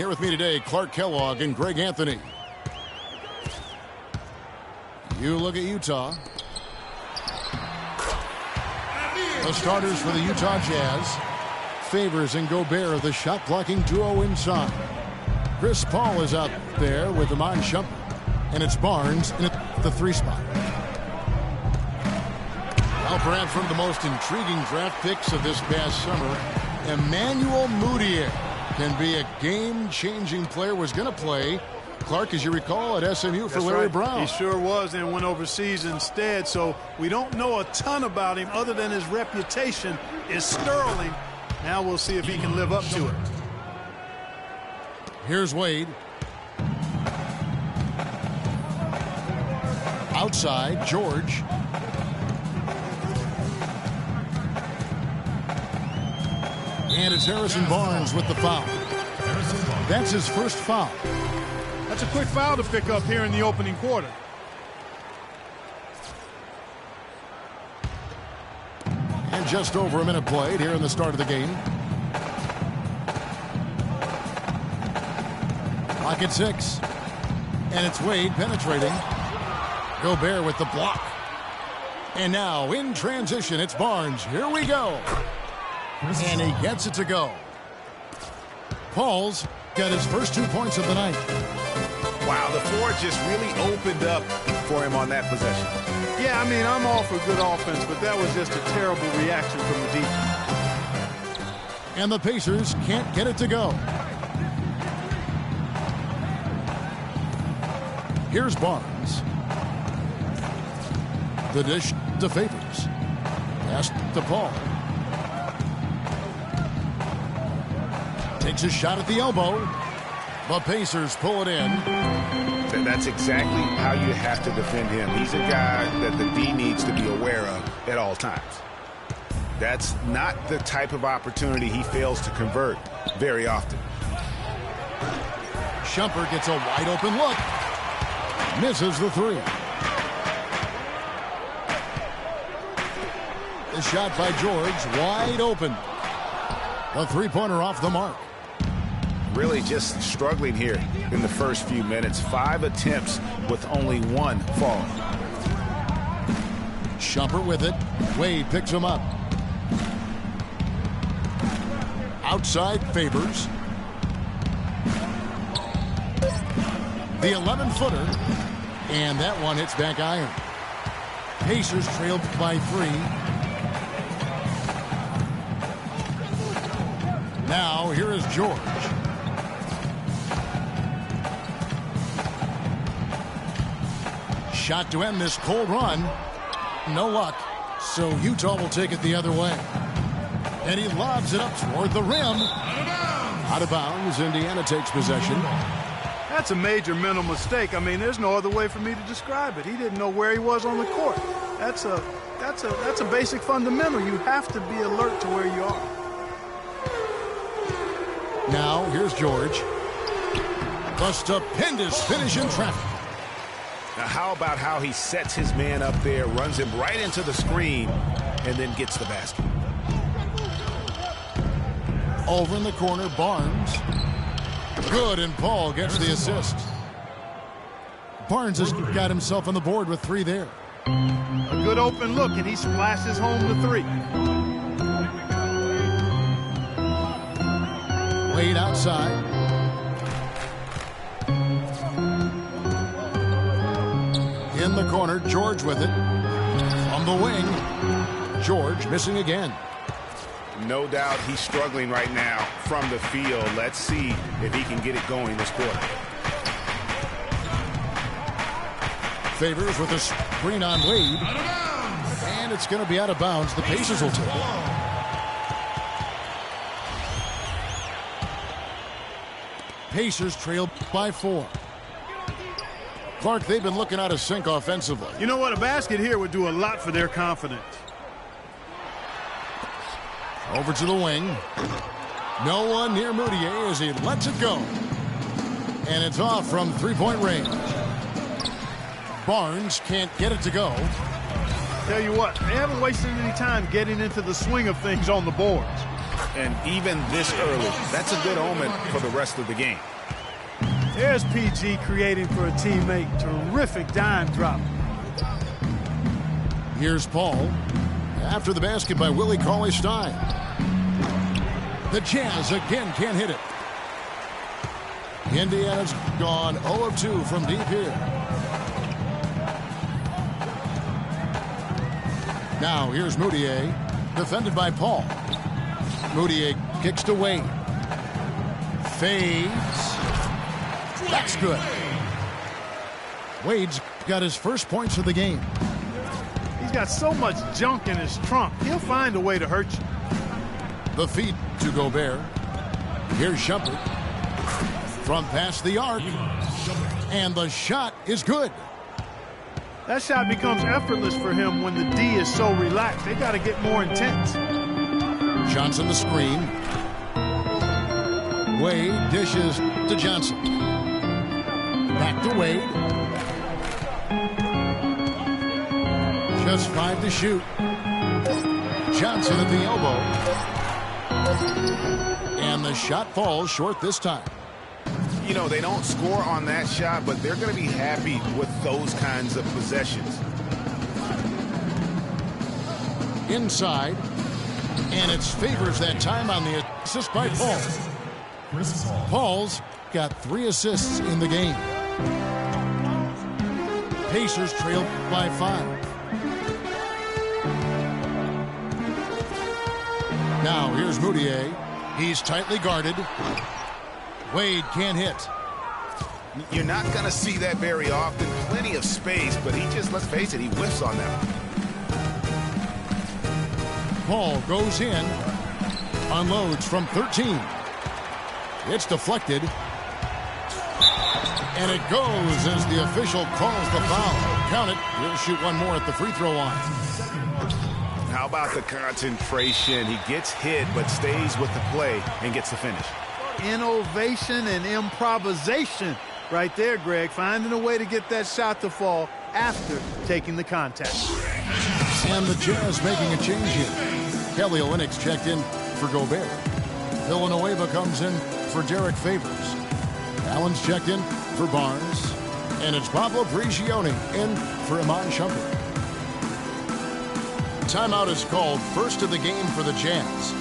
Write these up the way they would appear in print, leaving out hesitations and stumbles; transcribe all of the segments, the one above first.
Here with me today, Clark Kellogg and Greg Anthony. You look at Utah. The starters for the Utah Jazz. Favors and Gobert, the shot-blocking duo inside. Chris Paul is out there with Iman Shumpert. And it's Barnes in the 3 spot. Well, perhaps one of the most intriguing draft picks of this past summer, Emmanuel Mudiay, can be a game-changing player. Was going to play, Clark, as you recall, at SMU for Larry Brown. He sure was, and went overseas instead. So we don't know a ton about him other than his reputation is sterling. Now we'll see if he can live up to it. Here's Wade. Outside, George. And it's Harrison Barnes with the foul. That's his first foul. That's a quick foul to pick up here in the opening quarter. And just over a minute played here in the start of the game. Clock at 6. And it's Wade penetrating. Gobert with the block. And now in transition, it's Barnes. Here we go. And he gets it to go. Paul's got his first 2 points of the night. Wow, the floor just really opened up for him on that possession. Yeah, I mean, I'm all for good offense, but that was just a terrible reaction from the defense. And the Pacers can't get it to go. Here's Barnes. The dish to Favors. Pass to Paul. Takes a shot at the elbow. The Pacers pull it in. That's exactly how you have to defend him. He's a guy that the D needs to be aware of at all times. That's not the type of opportunity he fails to convert very often. Shumpert gets a wide open look. Misses the 3. The shot by George, wide open. The 3-pointer off the mark. Really just struggling here in the first few minutes. 5 attempts with only 1 fall. Shumpert with it. Wade picks him up. Outside, Favors. The 11-footer. And that one hits back iron. Pacers trailed by 3. Now, here is George. Shot to end this cold run. No luck. So Utah will take it the other way. And he lobs it up toward the rim. Out of bounds. Indiana takes possession. That's a major mental mistake. I mean, there's no other way for me to describe it. He didn't know where he was on the court. That's a basic fundamental. You have to be alert to where you are. Now, here's George. The stupendous finish in traffic. Now, how about how he sets his man up there, runs him right into the screen, and then gets the basket. Over in the corner, Barnes. Good, and Paul gets the assist. Barnes has got himself on the board with 3 there. A good open look, and he splashes home the 3. Wade outside. In the corner, George with it. On the wing, George missing again. No doubt he's struggling right now from the field. Let's see if he can get it going this quarter. Favors with a screen on Wade. And it's going to be out of bounds. The Pacers will take it. Pacers trail by 4. Clark, they've been looking out of sync offensively. You know what? A basket here would do a lot for their confidence. Over to the wing. No one near Mudiay as he lets it go. And it's off from 3-point range. Barnes can't get it to go. Tell you what, they haven't wasted any time getting into the swing of things on the boards. And even this early, that's a good omen for the rest of the game. There's PG creating for a teammate. Terrific dime drop. Here's Paul. After the basket by Willie Cauley-Stein. The Jazz again can't hit it. Indiana's gone 0 of 2 from deep here. Now here's Moutier, defended by Paul. Moutier kicks to Wade. Fades. That's good. Wade's got his first points of the game. He's got so much junk in his trunk. He'll find a way to hurt you. The feed to Gobert. Here's Shumpert. From past the arc. And the shot is good. That shot becomes effortless for him when the D is so relaxed. They got to get more intense. Johnson the screen. Wade dishes to Johnson. Back to Wade. Just 5 to shoot. Johnson at the elbow. And the shot falls short this time. You know, they don't score on that shot, but they're going to be happy with those kinds of possessions. Inside. And it's Favors that time on the assist by Paul. Paul's got 3 assists in the game. Pacers trail by 5. Now here's Moutier. He's tightly guarded. Wade can't hit. You're not going to see that very often. Plenty of space, but he just, let's face it, he whiffs on them. Paul goes in. Unloads from 13. It's deflected. And it goes as the official calls the foul. Count it. He'll shoot one more at the free throw line. How about the concentration? He gets hit, but stays with the play and gets the finish. Innovation and improvisation right there, Greg. Finding a way to get that shot to fall after taking the contact. And the Jazz making a change here. Kelly Olynyk's checked in for Gobert. Villanueva comes in for Derek Favors. Allen's checked in for Barnes. And it's Pablo Prigioni in for Iman Shumpert. Timeout is called, first of the game for the Jazz.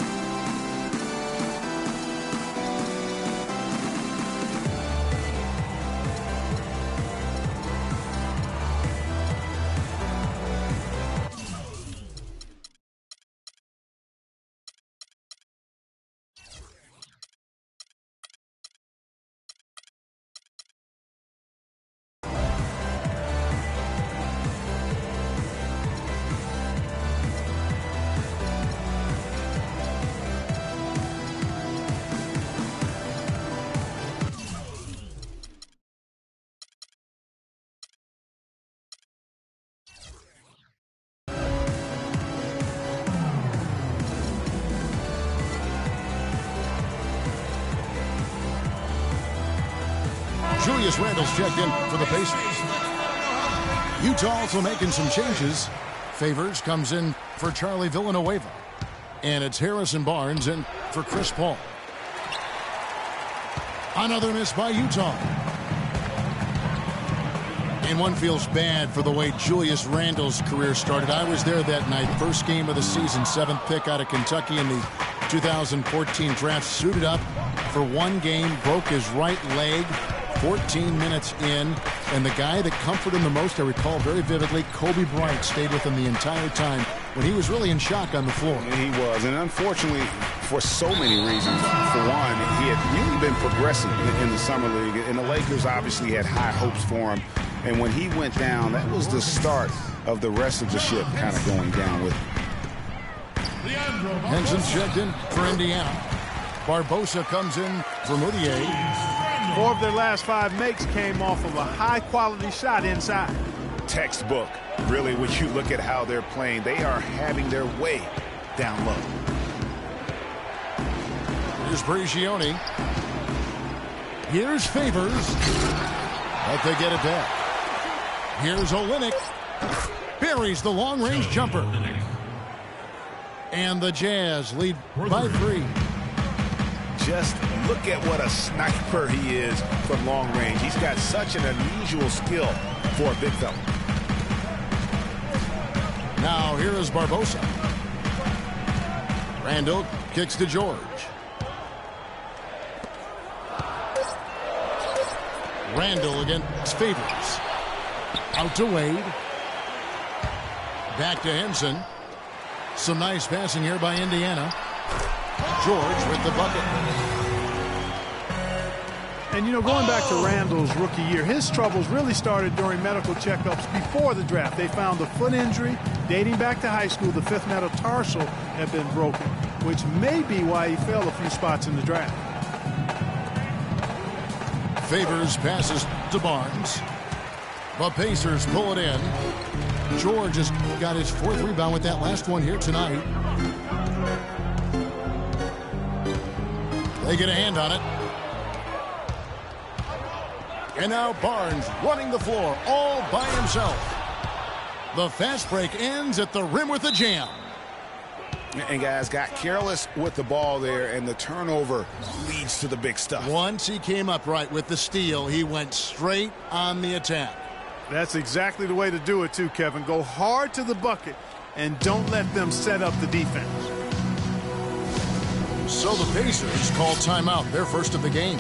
Julius Randle's checked in for the Pacers. Utah also making some changes. Favors comes in for Charlie Villanueva. And it's Harrison Barnes in for Chris Paul. Another miss by Utah. And one feels bad for the way Julius Randle's career started. I was there that night. First game of the season, 7th pick out of Kentucky in the 2014 draft. Suited up for one game, broke his right leg. 14 minutes in, and the guy that comforted him the most, I recall very vividly, Kobe Bryant stayed with him the entire time when he was really in shock on the floor. And he was, and unfortunately, for so many reasons. For one, he had really been progressing in the summer league, and the Lakers obviously had high hopes for him. And when he went down, that was the start of the rest of the ship kind of going down with him. Henson's checked in for Indiana. Barbosa comes in for Moutier. 4 of their last 5 makes came off of a high-quality shot inside. Textbook. Really, when you look at how they're playing, they are having their way down low. Here's Prigioni. Here's Favors. But they get it back. Here's Olynyk. Buries the long-range jumper. And the Jazz lead by 3. Just look at what a sniper he is from long range. He's got such an unusual skill for a big fella. Now here is Barbosa. Randall kicks to George. Randall against Favors. Out to Wade. Back to Henson. Some nice passing here by Indiana. George with the bucket. And, you know, going back to Randall's rookie year, his troubles really started during medical checkups before the draft. They found a foot injury dating back to high school. The 5th metatarsal had been broken, which may be why he fell a few spots in the draft. Favors passes to Barnes. The Pacers pull it in. George has got his 4th rebound with that last one here tonight. They get a hand on it. And now Barnes running the floor all by himself. The fast break ends at the rim with a jam. And guys got careless with the ball there, and the turnover leads to the big stuff. Once he came up right with the steal, he went straight on the attack. That's exactly the way to do it too, Kevin. Go hard to the bucket and don't let them set up the defense. So the Pacers call timeout, their first of the game.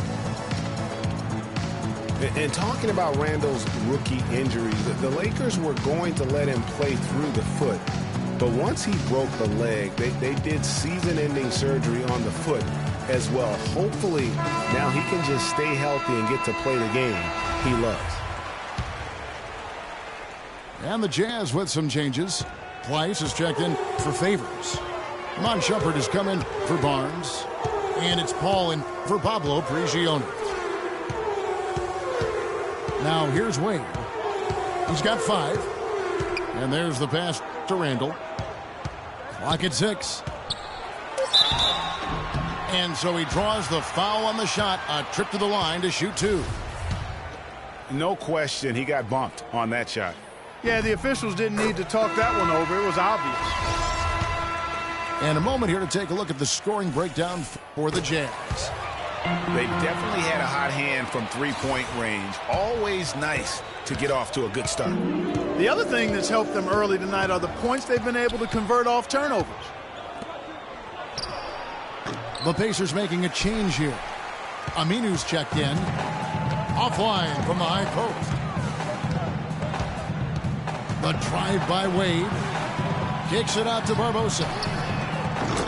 And talking about Randall's rookie injury, the Lakers were going to let him play through the foot. But once he broke the leg, they did season-ending surgery on the foot as well. Hopefully, now he can just stay healthy and get to play the game he loves. And the Jazz with some changes. Plyce is checked in for Favors. Iman Shumpert has come in for Barnes. And it's Paul in for Pablo Prigioni. Now here's Wade. He's got 5. And there's the pass to Randall. Clock at 6. And so he draws the foul on the shot. A trip to the line to shoot 2. No question, he got bumped on that shot. Yeah, the officials didn't need to talk that one over. It was obvious. And a moment here to take a look at the scoring breakdown for the Jazz. They definitely had a hot hand from three-point range. Always nice to get off to a good start. The other thing that's helped them early tonight are the points they've been able to convert off turnovers. The Pacers making a change here. Aminu's checked in. Offline from the high post. The drive by Wade. Kicks it out to Barbosa.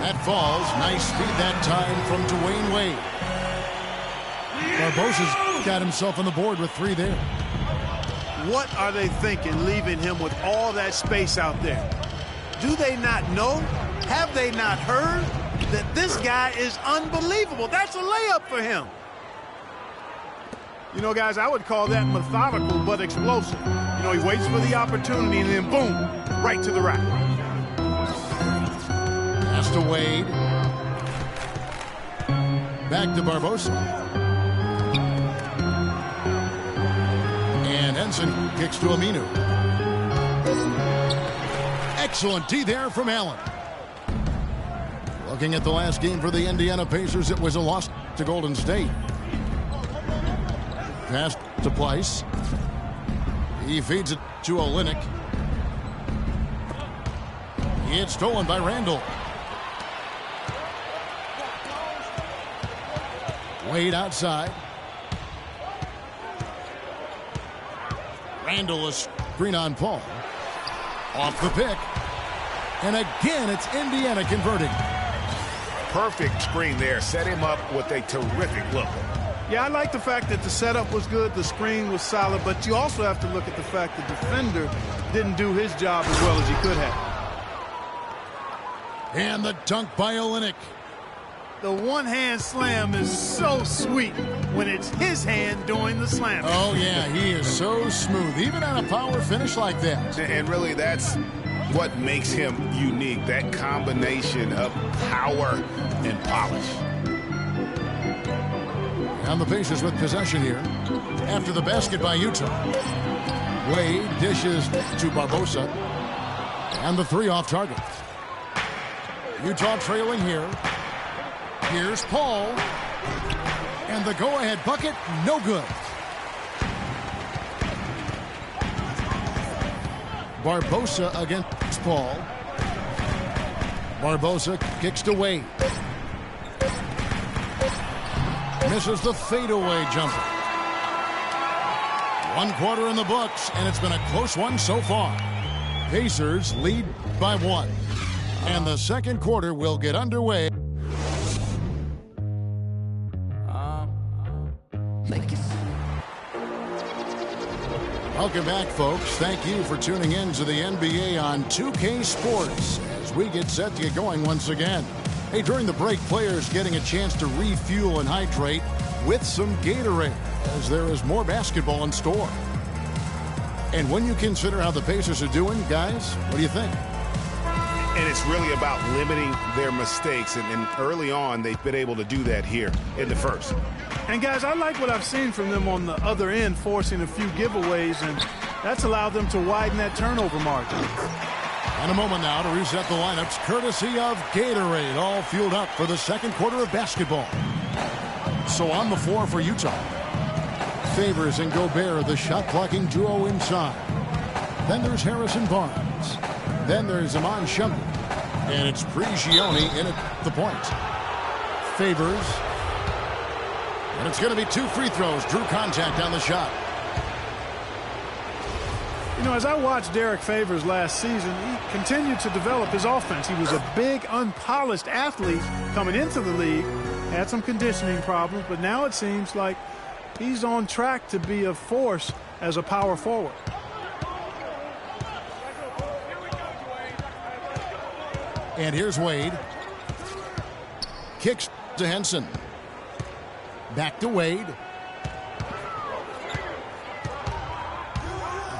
That falls. Nice speed that time from Dwayne Wade. Barbosa's got himself on the board with 3 there. What are they thinking leaving him with all that space out there? Do they not know? Have they not heard that this guy is unbelievable? That's a layup for him. You know, guys, I would call that methodical but explosive. You know, he waits for the opportunity and then boom, right to the rack. Pass to Wade. Back to Barbosa. And Henson kicks to Aminu. Excellent D there from Allen. Looking at the last game for the Indiana Pacers, it was a loss to Golden State. Pass to Plyce. He feeds it to Olynyk. It's stolen by Randall. Wade outside. Randall is screen on Paul. Off the pick. And again, it's Indiana converting. Perfect screen there. Set him up with a terrific look. Yeah, I like the fact that the setup was good, the screen was solid, but you also have to look at the fact the defender didn't do his job as well as he could have. And the dunk by Olynyk. The one-hand slam is so sweet when it's his hand doing the slam. Oh, yeah, he is so smooth, even on a power finish like that. And really, that's what makes him unique, that combination of power and polish. And the Pacers with possession here after the basket by Utah. Wade dishes to Barbosa. And the 3 off target. Utah trailing here. Here's Paul. And the go-ahead bucket, no good. Barbosa against Paul. Barbosa kicks to Wade. Misses the fadeaway jumper. 1 quarter in the books, and it's been a close one so far. Pacers lead by 1. And the second quarter will get underway. Welcome back, folks. Thank you for tuning in to the NBA on 2K Sports as we get set to get going once again. Hey, during the break, players getting a chance to refuel and hydrate with some Gatorade as there is more basketball in store. And when you consider how the Pacers are doing, guys, what do you think? And it's really about limiting their mistakes. And early on, they've been able to do that here in the first. And, guys, I like what I've seen from them on the other end, forcing a few giveaways, and that's allowed them to widen that turnover margin. And a moment now to reset the lineups, courtesy of Gatorade, all fueled up for the second quarter of basketball. So on the floor for Utah, Favors and Gobert, the shot-blocking duo inside. Then there's Harrison Barnes. Then there's Iman Shumpert. And it's Prigioni in at the point. Favors. And it's going to be 2 free throws. Drew contact on the shot. You know, as I watched Derek Favors last season, he continued to develop his offense. He was a big, unpolished athlete coming into the league. Had some conditioning problems, but now it seems like he's on track to be a force as a power forward. And here's Wade. Kicks to Henson. Back to Wade.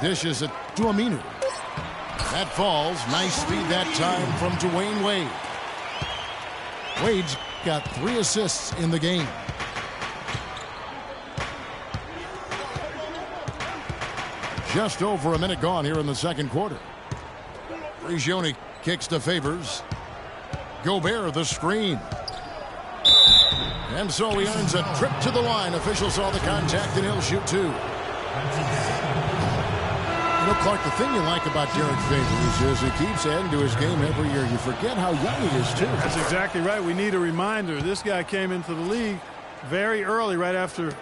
Dishes it to Aminu. That falls. Nice speed that time from Dwayne Wade. Wade's got 3 assists in the game. Just over a minute gone here in the second quarter. Prigioni kicks to Favors. Gobert the screen. And so he earns a trip to the line. Official saw the contact and he'll shoot 2. You know, Clark, the thing you like about Derek Favors is he keeps adding to his game every year. You forget how young he is, too. That's exactly right. We need a reminder. This guy came into the league very early, right after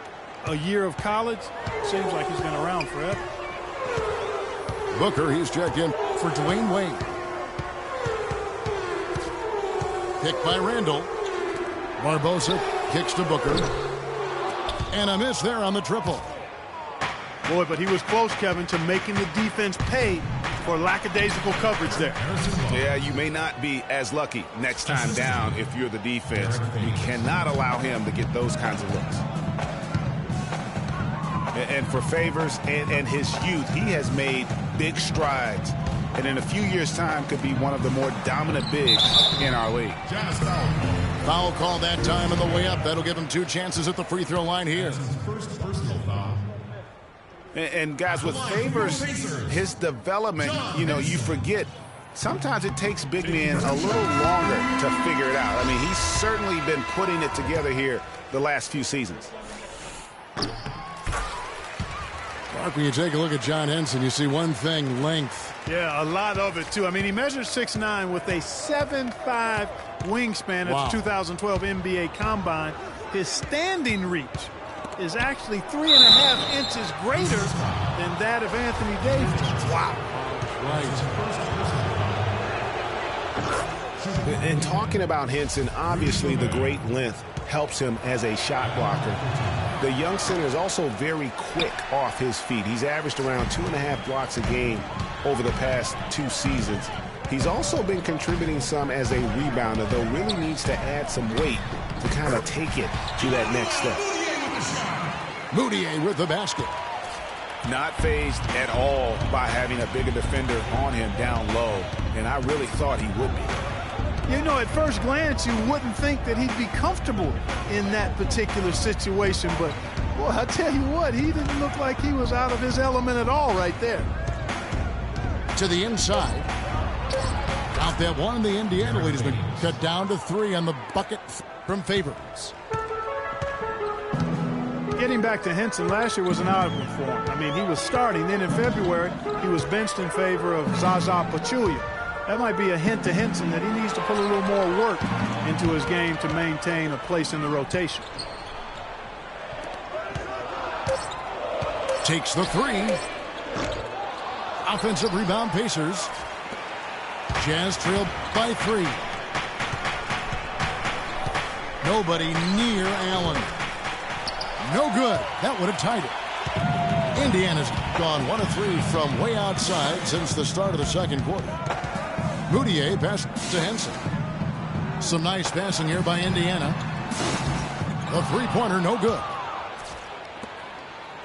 a year of college. Seems like he's been around forever. Booker, he's checked in for Dwayne Wade. Picked by Randall. Barbosa kicks to Booker. And a miss there on the triple. Boy, but he was close, Kevin, to making the defense pay for lackadaisical coverage there. Yeah, you may not be as lucky next time down if you're the defense. You cannot allow him to get those kinds of looks. And for Favors and his youth, he has made big strides. And in a few years' time could be one of the more dominant bigs in our league. Foul call that time on the way up. That'll give him 2 chances at the free throw line here. And guys, with Favors, his development, you know, you forget. Sometimes it takes big men a little longer to figure it out. I mean, he's certainly been putting it together here the last few seasons. Mark, when you take a look at John Henson, you see one thing, length. Yeah, a lot of it, too. I mean, he measures 6'9" with a 7'5" wingspan at the 2012 NBA Combine. His standing reach is actually 3.5 inches greater than that of Anthony Davis. Wow. Right. And talking about Henson, obviously the great length helps him as a shot blocker. The young center is also very quick off his feet. He's averaged around 2.5 blocks a game over the past 2 seasons. He's also been contributing some as a rebounder, though really needs to add some weight to kind of take it to that next step. Moutier with the basket. Not fazed at all by having a bigger defender on him down low, and I really thought he would be. You know, at first glance, you wouldn't think that he'd be comfortable in that particular situation, but, boy, I tell you what, he didn't look like he was out of his element at all right there. To the inside. Out that one, the Indiana lead has been cut down to 3 on the bucket from Favors. Getting back to Henson, last year was an odd one for him. I mean, he was starting. Then in February, he was benched in favor of Zaza Pachulia. That might be a hint to Henson that he needs to put a little more work into his game to maintain a place in the rotation. Takes the 3. Offensive rebound, Pacers. Jazz trailed by 3. Nobody near Allen. No good. That would have tied it. Indiana's gone 1 of 3 from way outside since the start of the second quarter. Moutier passed to Henson. Some nice passing here by Indiana. The three-pointer, no good.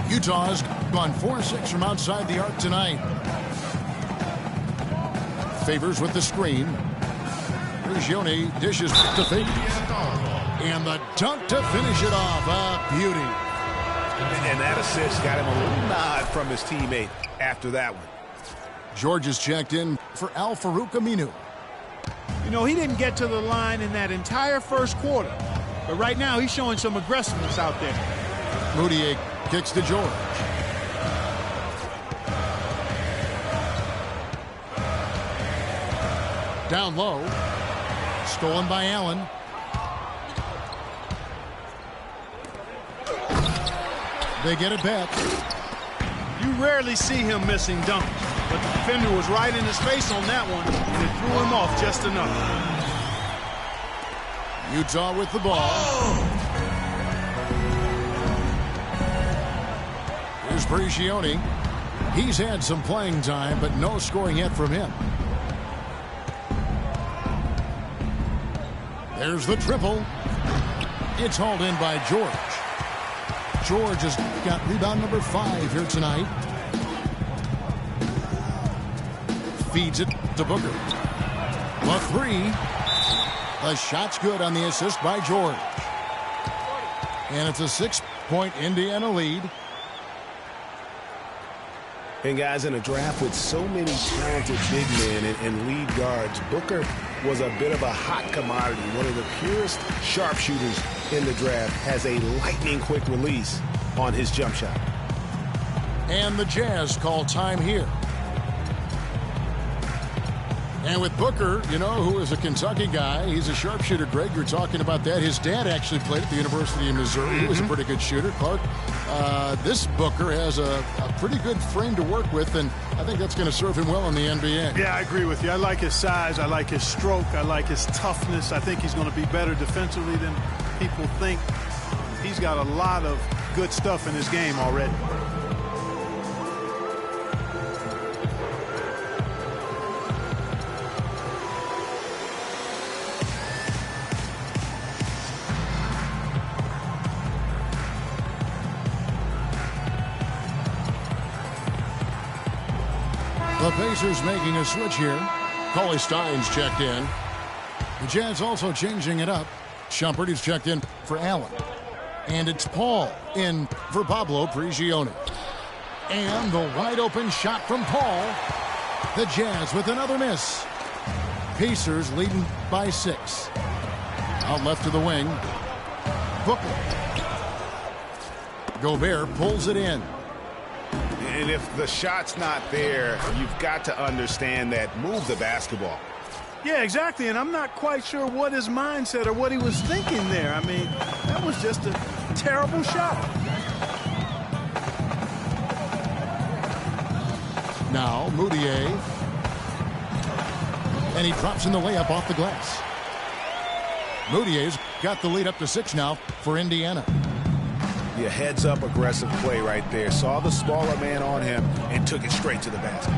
Utah's gone 4-6 from outside the arc tonight. Favors with the screen. Prigioni dishes to Favors. And the dunk to finish it off. A beauty. And that assist got him a little nod from his teammate after that one. George is checked in for Al-Farouq Aminu. You know, he didn't get to the line in that entire first quarter. But right now, he's showing some aggressiveness out there. Moutier kicks to George. Down low. Stolen by Allen. They get it back. You rarely see him missing dunks, but the defender was right in his face on that one, and it threw him off just enough. Utah with the ball. Here's Prigioni. He's had some playing time, but no scoring yet from him. There's the triple. It's hauled in by George. George has got rebound number 5 here tonight. Feeds it to Booker. The 3. The shot's good on the assist by George. And it's a 6-point Indiana lead. And guys, in a draft with so many talented big men and lead guards, Booker was a bit of a hot commodity. One of the purest sharpshooters in the draft, has a lightning-quick release on his jump shot. And the Jazz call time here. And with Booker, you know, who is a Kentucky guy, he's a sharpshooter. Greg, you're talking about that. His dad actually played at the University of Missouri. He was a pretty good shooter. Clark, this Booker has a pretty good frame to work with, and I think that's going to serve him well in the NBA. Yeah, I agree with you. I like his size. I like his stroke. I like his toughness. I think he's going to be better defensively than people think. He's got a lot of good stuff in his game already. The Pacers making a switch here. Cauley Stein's checked in. The Jazz also changing it up. Shumpert is checked in for Allen. And it's Paul in for Pablo Prigioni. And the wide open shot from Paul. The Jazz with another miss. Pacers leading by 6. Out left to the wing. Booker. Gobert pulls it in. And if the shot's not there, you've got to understand that. Move the basketball. Yeah, exactly. And I'm not quite sure what his mindset or what he was thinking there. I mean, that was just a terrible shot. Now, Moutier. And he drops in the layup off the glass. Moutier's got the lead up to 6 now for Indiana. Yeah, heads-up aggressive play right there. Saw the smaller man on him and took it straight to the basket.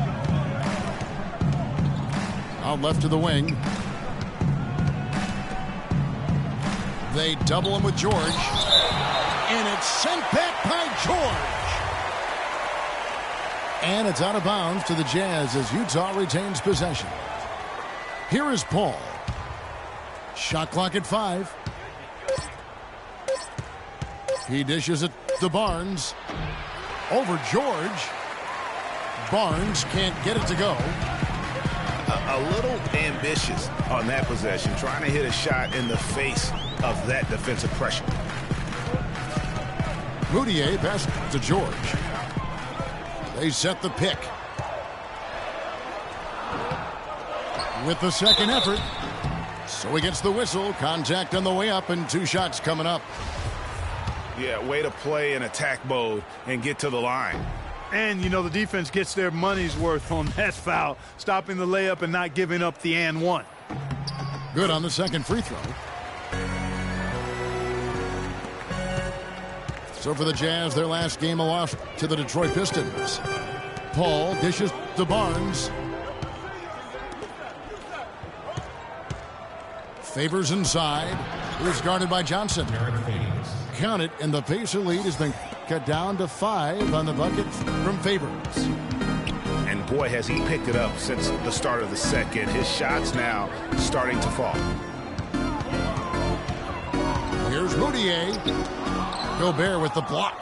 Out left to the wing. They double him with George. And it's sent back by George. And it's out of bounds to the Jazz as Utah retains possession. Here is Paul. Shot clock at 5. He dishes it to Barnes. Over George. Barnes can't get it to go. a little ambitious on that possession, trying to hit a shot in the face of that defensive pressure. Moutier pass to George. They set the pick. With the second effort. So he gets the whistle. Contact on the way up and 2 shots coming up. Yeah, way to play in attack mode and get to the line. And, you know, the defense gets their money's worth on that foul, stopping the layup and not giving up the and one. Good on the second free throw. So for the Jazz, their last game, a loss to the Detroit Pistons. Paul dishes to Barnes. Favors inside. Is guarded by Johnson. Count it, and the Pacer lead has been cut down to 5 on the bucket from Favors. And boy, has he picked it up since the start of the second. His shots now starting to fall. Here's Moutier. Gobert with the block.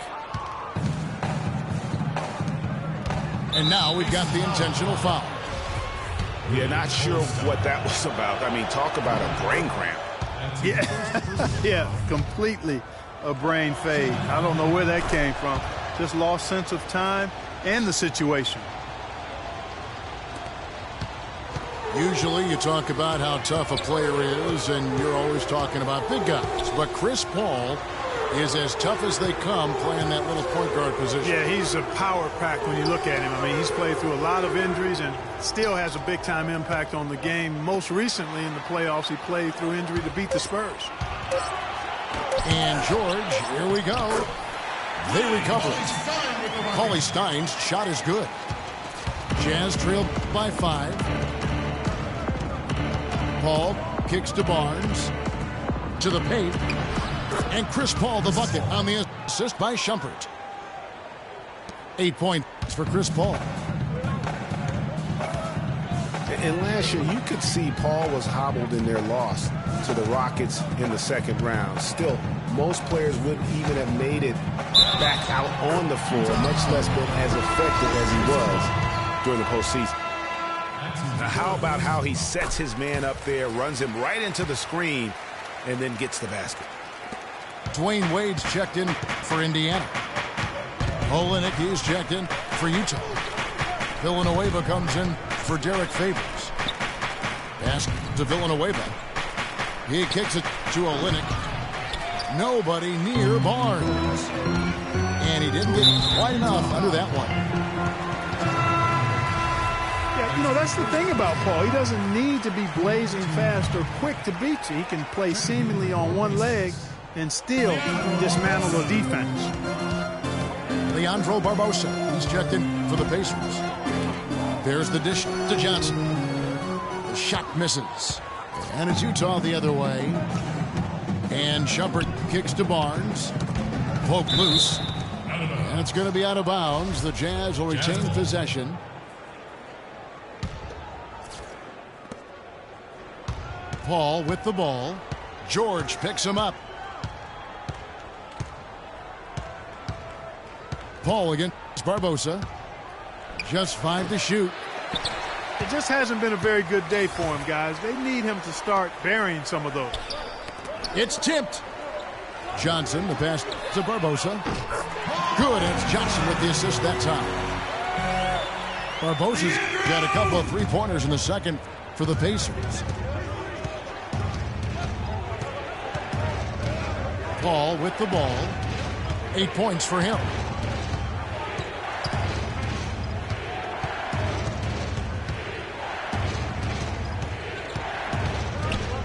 And now we've got the intentional foul. Yeah, not sure what that was about. I mean, talk about a brain cramp. Yeah, yeah, completely a brain fade. I don't know where that came from. Just lost sense of time and the situation. Usually you talk about how tough a player is, and you're always talking about big guys. But Chris Paul is as tough as they come playing that little point guard position. Yeah, he's a power pack when you look at him. I mean, he's played through a lot of injuries and still has a big-time impact on the game. Most recently in the playoffs, he played through injury to beat the Spurs. And George, here we go. They recover it. Paulie Stein's shot is good. Jazz trailed by 5. Paul kicks to Barnes. To the paint. And Chris Paul the bucket on the assist by Shumpert. 8 points for Chris Paul. And last year, you could see Paul was hobbled in their loss to the Rockets in the second round. Still, most players wouldn't even have made it back out on the floor, much less been as effective as he was during the postseason. Now, how about how he sets his man up there, runs him right into the screen, and then gets the basket? Dwayne Wade's checked in for Indiana. Olenek is checked in for Utah. Villanueva comes in for Derek Favors. Pass to Villanueva. He kicks it to Olenek. Nobody near Barnes. And he didn't get quite enough under that one. Yeah, you know, that's the thing about Paul. He doesn't need to be blazing fast or quick to beat you. He can play seemingly on one leg and still dismantle the defense. Leandro Barbosa, he's checked in for the Pacers. There's the dish to Johnson. The shot misses. And it's Utah the other way. And Shumpert kicks to Barnes. Poke loose. And it's going to be out of bounds. The Jazz will retain possession. Paul with the ball. George picks him up. Paul against Barbosa. Just 5 to shoot. It just hasn't been a very good day for him, guys. They need him to start burying some of those. It's tipped. Johnson, the pass to Barbosa. Good, and it's Johnson with the assist that time. Barbosa's got a couple of three-pointers in the second for the Pacers. Paul with the ball. 8 points for him.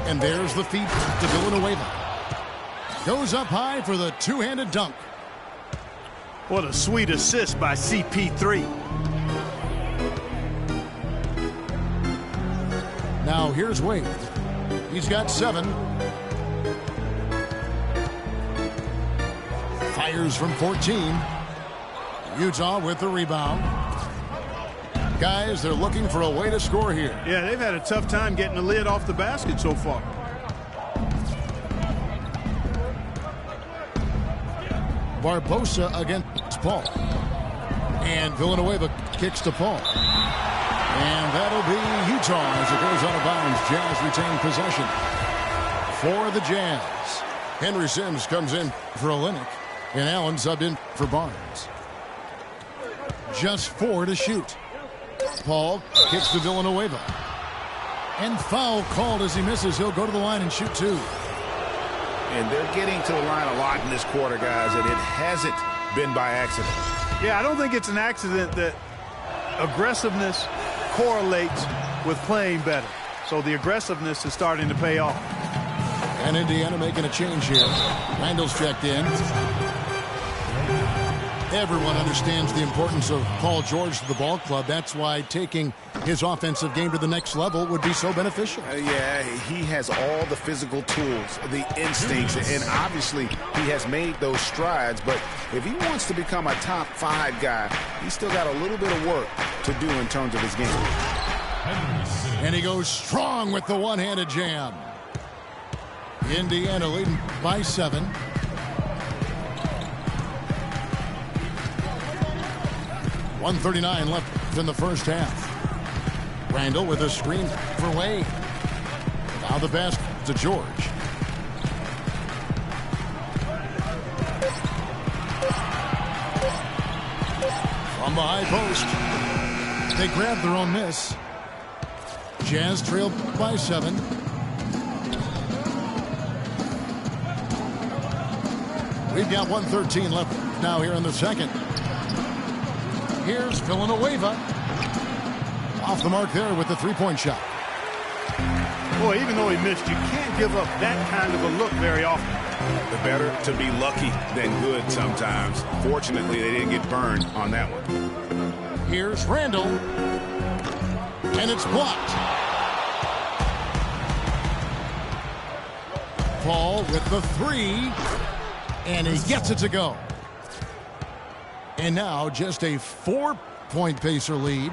And there's the feed to Villanueva. Goes up high for the two-handed dunk. What a sweet assist by CP3. Now here's Wade. He's got 7. Fires from 14. Utah with the rebound. Guys, they're looking for a way to score here. Yeah, they've had a tough time getting the lid off the basket so far. Barbosa against Paul. And Villanueva kicks to Paul. And that'll be Utah as it goes out of bounds. Jazz retain possession for the Jazz. Henry Sims comes in for Olynyk, and Allen subbed in for Barnes. Just 4 to shoot. Paul kicks to Villanueva. And foul called as he misses. He'll go to the line and shoot 2. And they're getting to the line a lot in this quarter, guys, and it hasn't been by accident. Yeah, I don't think it's an accident that aggressiveness correlates with playing better. So the aggressiveness is starting to pay off. And Indiana making a change here. Randall's checked in. Everyone understands the importance of Paul George to the ball club. That's why taking his offensive game to the next level would be so beneficial. Yeah, he has all the physical tools, the instincts, and obviously he has made those strides. But if he wants to become a top 5 guy, he's still got a little bit of work to do in terms of his game. And he goes strong with the one-handed jam. Indiana leading by 7. .139 left in the first half. Randall with a screen for Wade. Now the pass to George. From the high post. They grab their own miss. Jazz trail by 7. We've got 1:13 left now here in the second. Here's Villanueva. Off the mark there with the three-point shot. Boy, even though he missed, you can't give up that kind of a look very often. Better to be lucky than good sometimes. Fortunately, they didn't get burned on that one. Here's Randall. And it's blocked. Paul with the 3. And he gets it to go. And now just a 4-point Pacer lead.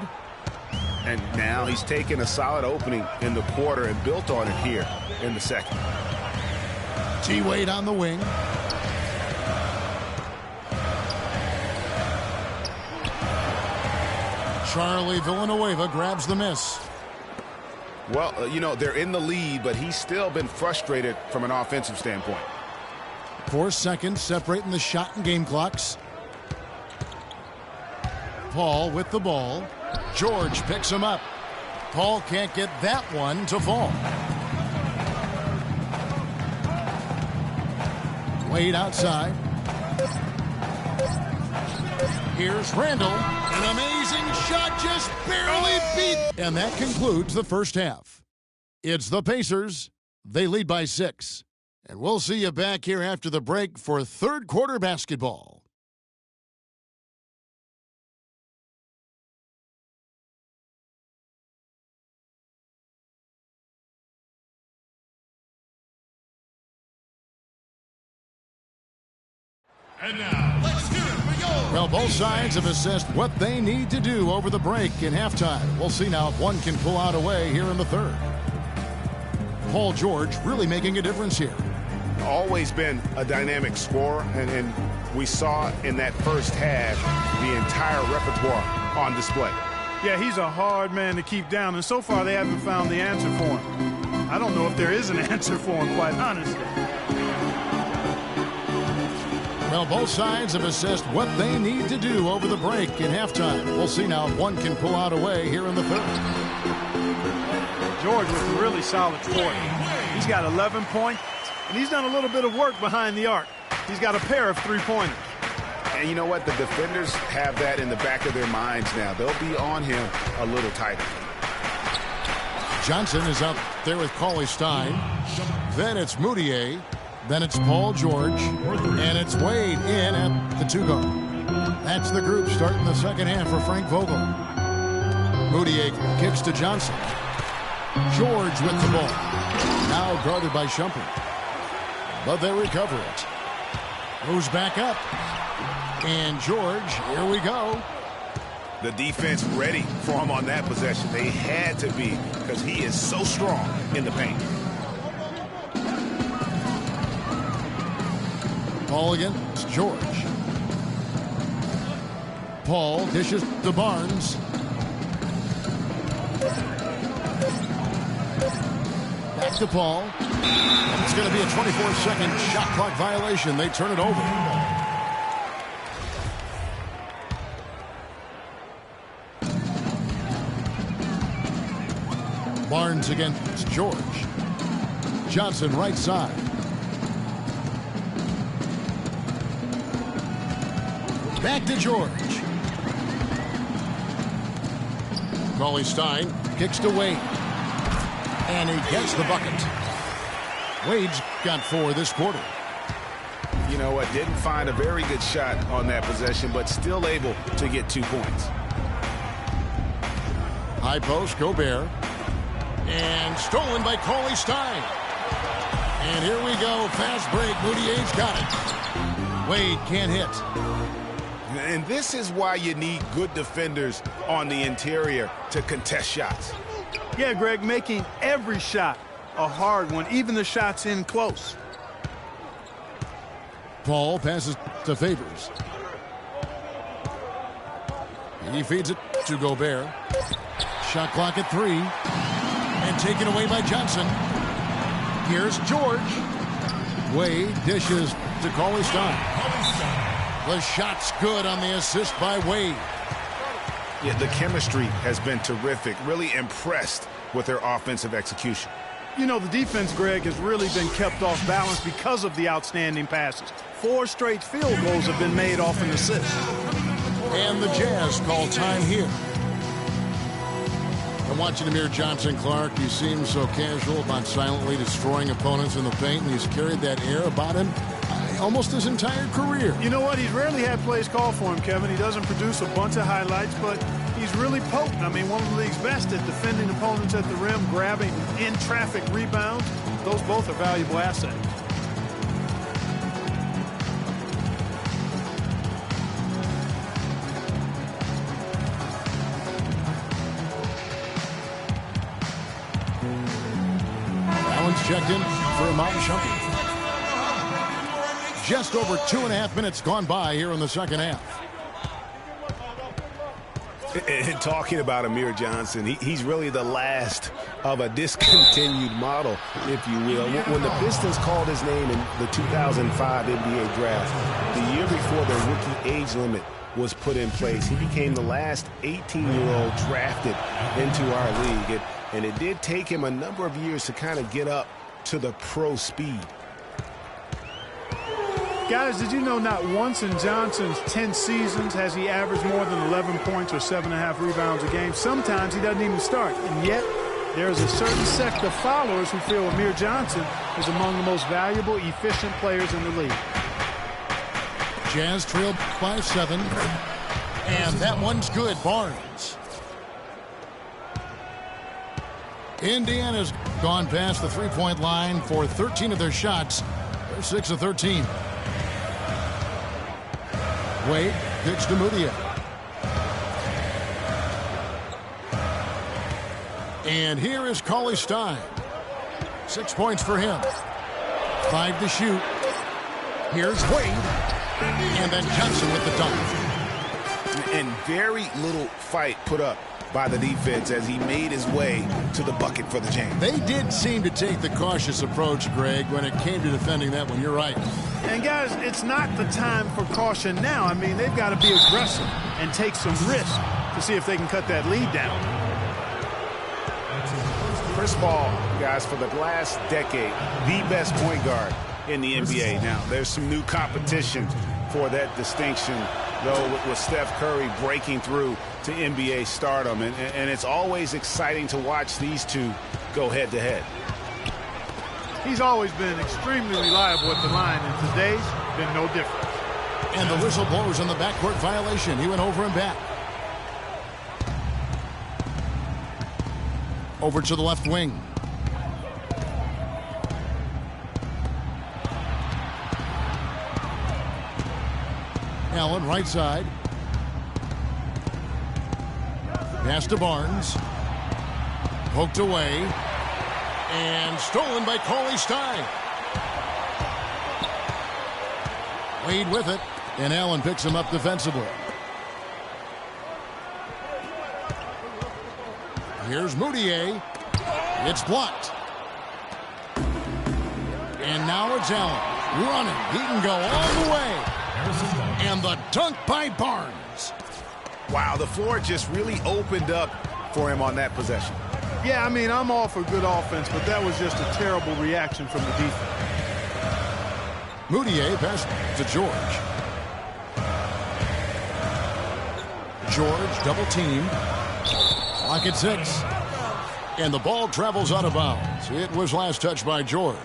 And now he's taken a solid opening in the quarter and built on it here in the second. T-Wade on the wing. Charlie Villanueva grabs the miss. Well, they're in the lead, but he's still been frustrated from an offensive standpoint. 4 seconds separating the shot and game clocks. Paul with the ball. George picks him up. Paul can't get that one to fall. Wade outside. Here's Randall. An amazing shot, just barely beat. And that concludes the first half. It's the Pacers. They lead by 6. And we'll see you back here after the break for third quarter basketball. And now, let's hear it for yours. Well, both sides have assessed what they need to do over the break in halftime. We'll see now if one can pull out a way here in the third. Paul George really making a difference here. Always been a dynamic scorer, and we saw in that first half the entire repertoire on display. Yeah, he's a hard man to keep down, and so far they haven't found the answer for him. I don't know if there is an answer for him, quite honestly. Well, both sides have assessed what they need to do over the break in halftime. We'll see now if one can pull out a way here in the third. George with a really solid quarter. He's got 11 points, and he's done a little bit of work behind the arc. He's got a pair of three-pointers. And you know what? The defenders have that in the back of their minds now. They'll be on him a little tighter. Johnson is out there with Cauley Stein. Then it's Moutier. Then it's Paul George. And it's Wade in at the 2-guard. That's the group starting the second half for Frank Vogel. Moutier kicks to Johnson. George with the ball. Now guarded by Shumpert. But they recover it. Moves back up. And George, here we go. The defense ready for him on that possession. They had to be, because he is so strong in the paint. Paul against George. Paul dishes to Barnes. Back to Paul. It's going to be a 24-second shot clock violation. They turn it over. Barnes against George. Johnson right side. Back to George. Cauley-Stein kicks to Wade. And he gets the bucket. Wade's got 4 this quarter. You know what? Didn't find a very good shot on that possession, but still able to get 2 points. High post, Gobert. And stolen by Cauley-Stein. And here we go. Fast break. Moutier's got it. Wade can't hit. And this is why you need good defenders on the interior to contest shots. Yeah, Greg, making every shot a hard one, even the shots in close. Paul passes to Favors. He feeds it to Gobert. Shot clock at 3. And taken away by Johnson. Here's George. Wade dishes to Cauley-Stein. The shot's good on the assist by Wade. Yeah, the chemistry has been terrific. Really impressed with their offensive execution. You know, the defense, Greg, has really been kept off balance because of the outstanding passes. 4 straight field goals have been made off an assist. And the Jazz call time here. I'm watching Amir Johnson, Clark. He seems so casual about silently destroying opponents in the paint, and he's carried that air about him almost his entire career. You know what? He's rarely had plays called for him, Kevin. He doesn't produce a bunch of highlights, but he's really potent. I mean, one of the league's best at defending opponents at the rim, grabbing in-traffic rebounds. Those both are valuable assets. Allen's checked in for Iman Shumpert. Just over 2.5 minutes gone by here in the second half. And talking about Amir Johnson, he's really the last of a discontinued model, if you will. When the Pistons called his name in the 2005 NBA draft, the year before the rookie age limit was put in place, he became the last 18-year-old drafted into our league. And it did take him a number of years to kind of get up to the pro speed. Guys, did you know not once in Johnson's 10 seasons has he averaged more than 11 points or 7.5 rebounds a game? Sometimes he doesn't even start. And yet, there's a certain sect of followers who feel Amir Johnson is among the most valuable, efficient players in the league. Jazz trailed by 7. And that one's good. Barnes. Indiana's gone past the three-point line for 13 of their shots. They're 6 of 13. Wade pitch to Moutier. And here is Cauley-Stein. 6 points for him. 5 to shoot. Here's Wade. And then Johnson with the dunk. And very little fight put up by the defense as he made his way to the bucket for the James. They did seem to take the cautious approach, Greg, when it came to defending that one. You're right. And, guys, it's not the time for caution now. I mean, they've got to be aggressive and take some risk to see if they can cut that lead down. Chris Paul, guys, for the last decade, the best point guard in the NBA. Now, there's some new competition for that distinction, though, with Steph Curry breaking through to NBA stardom. And it's always exciting to watch these two go head-to-head. He's always been extremely reliable at the line, and today's been no different. And the whistle blows on the backcourt violation. He went over and back. Over to the left wing. Allen, right side. Pass to Barnes. Poked away. And stolen by Cauley-Stein. Wade with it. And Allen picks him up defensively. Here's Moutier. It's blocked. And now it's Allen running. He can go all the way. And the dunk by Barnes. Wow, the floor just really opened up for him on that possession. Yeah, I mean, I'm all for good offense, but that was just a terrible reaction from the defense. Moutier pass to George. George double team. Clock at 6. And the ball travels out of bounds. It was last touched by George.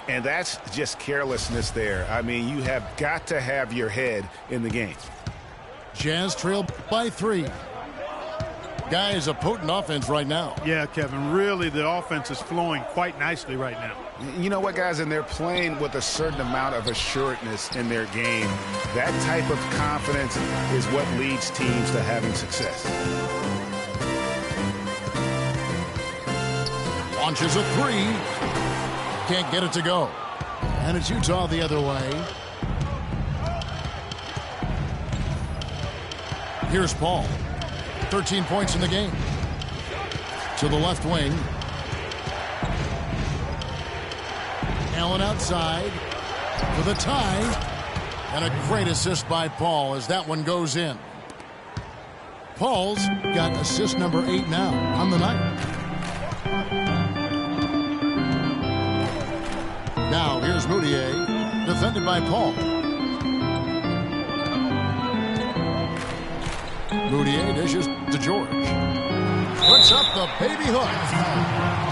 And that's just carelessness there. I mean, you have got to have your head in the game. Jazz trail by 3. Guys, a potent offense right now. Yeah, Kevin, really the offense is flowing quite nicely right now. You know what, guys, and they're playing with a certain amount of assuredness in their game. That type of confidence is what leads teams to having success. Launches a 3. Can't get it to go. And it's Utah the other way. Here's Paul. 13 points in the game. To the left wing. Allen outside for the tie. And a great assist by Paul as that one goes in. Paul's got assist number 8 now on the night. Now here's Moutier, defended by Paul. Moutier dishes to George. Puts up the baby hook.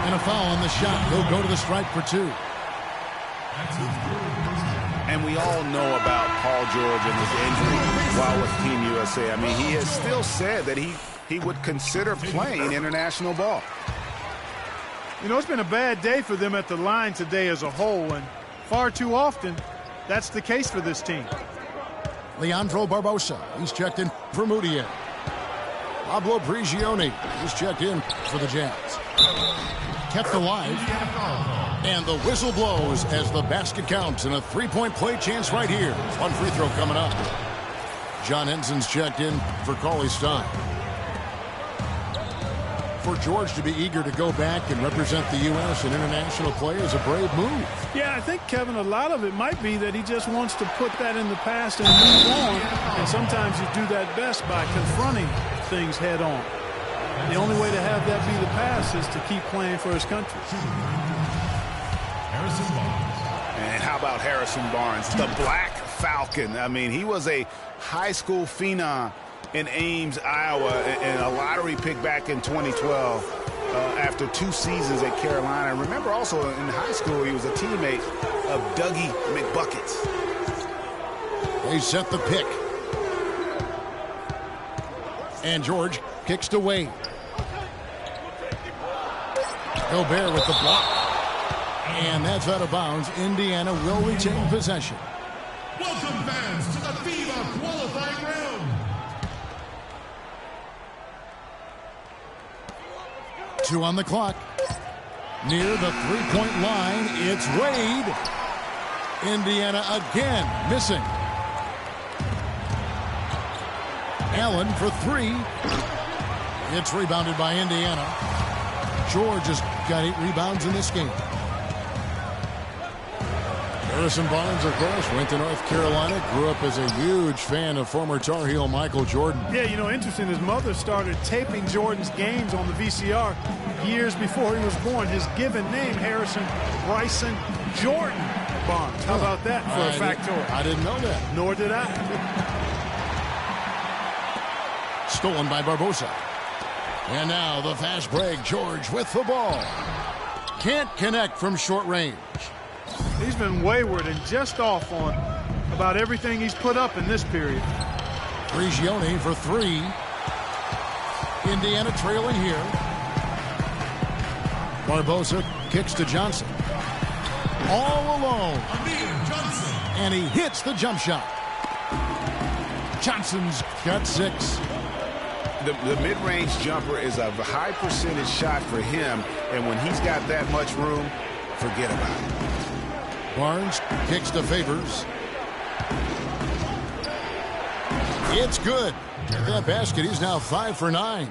And a foul on the shot. He'll go to the stripe for 2. And we all know about Paul George and his injury while with Team USA. I mean, he has still said that he would consider playing international ball. You know, it's been a bad day for them at the line today as a whole, and far too often, that's the case for this team. Leandro Barbosa, he's checked in for Moutier. Pablo Prigioni, he's checked in for the Jazz. Kept alive. And the whistle blows as the basket counts, and a 3-point play chance right here. One free throw coming up. John Henson's checked in for Cauley Stein. For George to be eager to go back and represent the U.S. in international play is a brave move. Yeah, I think, Kevin, a lot of it might be that he just wants to put that in the past and move on. And sometimes you do that best by confronting things head on. The only way to have that be the past is to keep playing for his country. And how about Harrison Barnes, the Black Falcon? I mean, he was a high school phenom in Ames, Iowa, and a lottery pick back in 2012 after 2 seasons at Carolina. Remember also in high school he was a teammate of Dougie McBuckets. They set the pick. And George kicks to Wade. Gobert with the block. And that's out of bounds. Indiana will retain possession. Welcome, fans, to the FIBA qualifying round. 2 on the clock. Near the 3-point line, it's Wade. Indiana again missing. Allen for 3. It's rebounded by Indiana. George has got 8 rebounds in this game. Harrison Barnes, of course, went to North Carolina, grew up as a huge fan of former Tar Heel Michael Jordan. Yeah, you know, interesting, his mother started taping Jordan's games on the VCR years before he was born. His given name, Harrison Bryson Jordan Barnes. How about that for a factoid? I didn't know that. Nor did I. Stolen by Barbosa. And now the fast break. George with the ball. Can't connect from short range. He's been wayward and just off on about everything he's put up in this period. Prigioni for 3. Indiana trailing here. Barbosa kicks to Johnson. All alone. And he hits the jump shot. Johnson's got 6. The mid-range jumper is a high percentage shot for him, and when he's got that much room, forget about it. Barnes kicks to Favors. It's good. At that basket, he's now 5 for 9.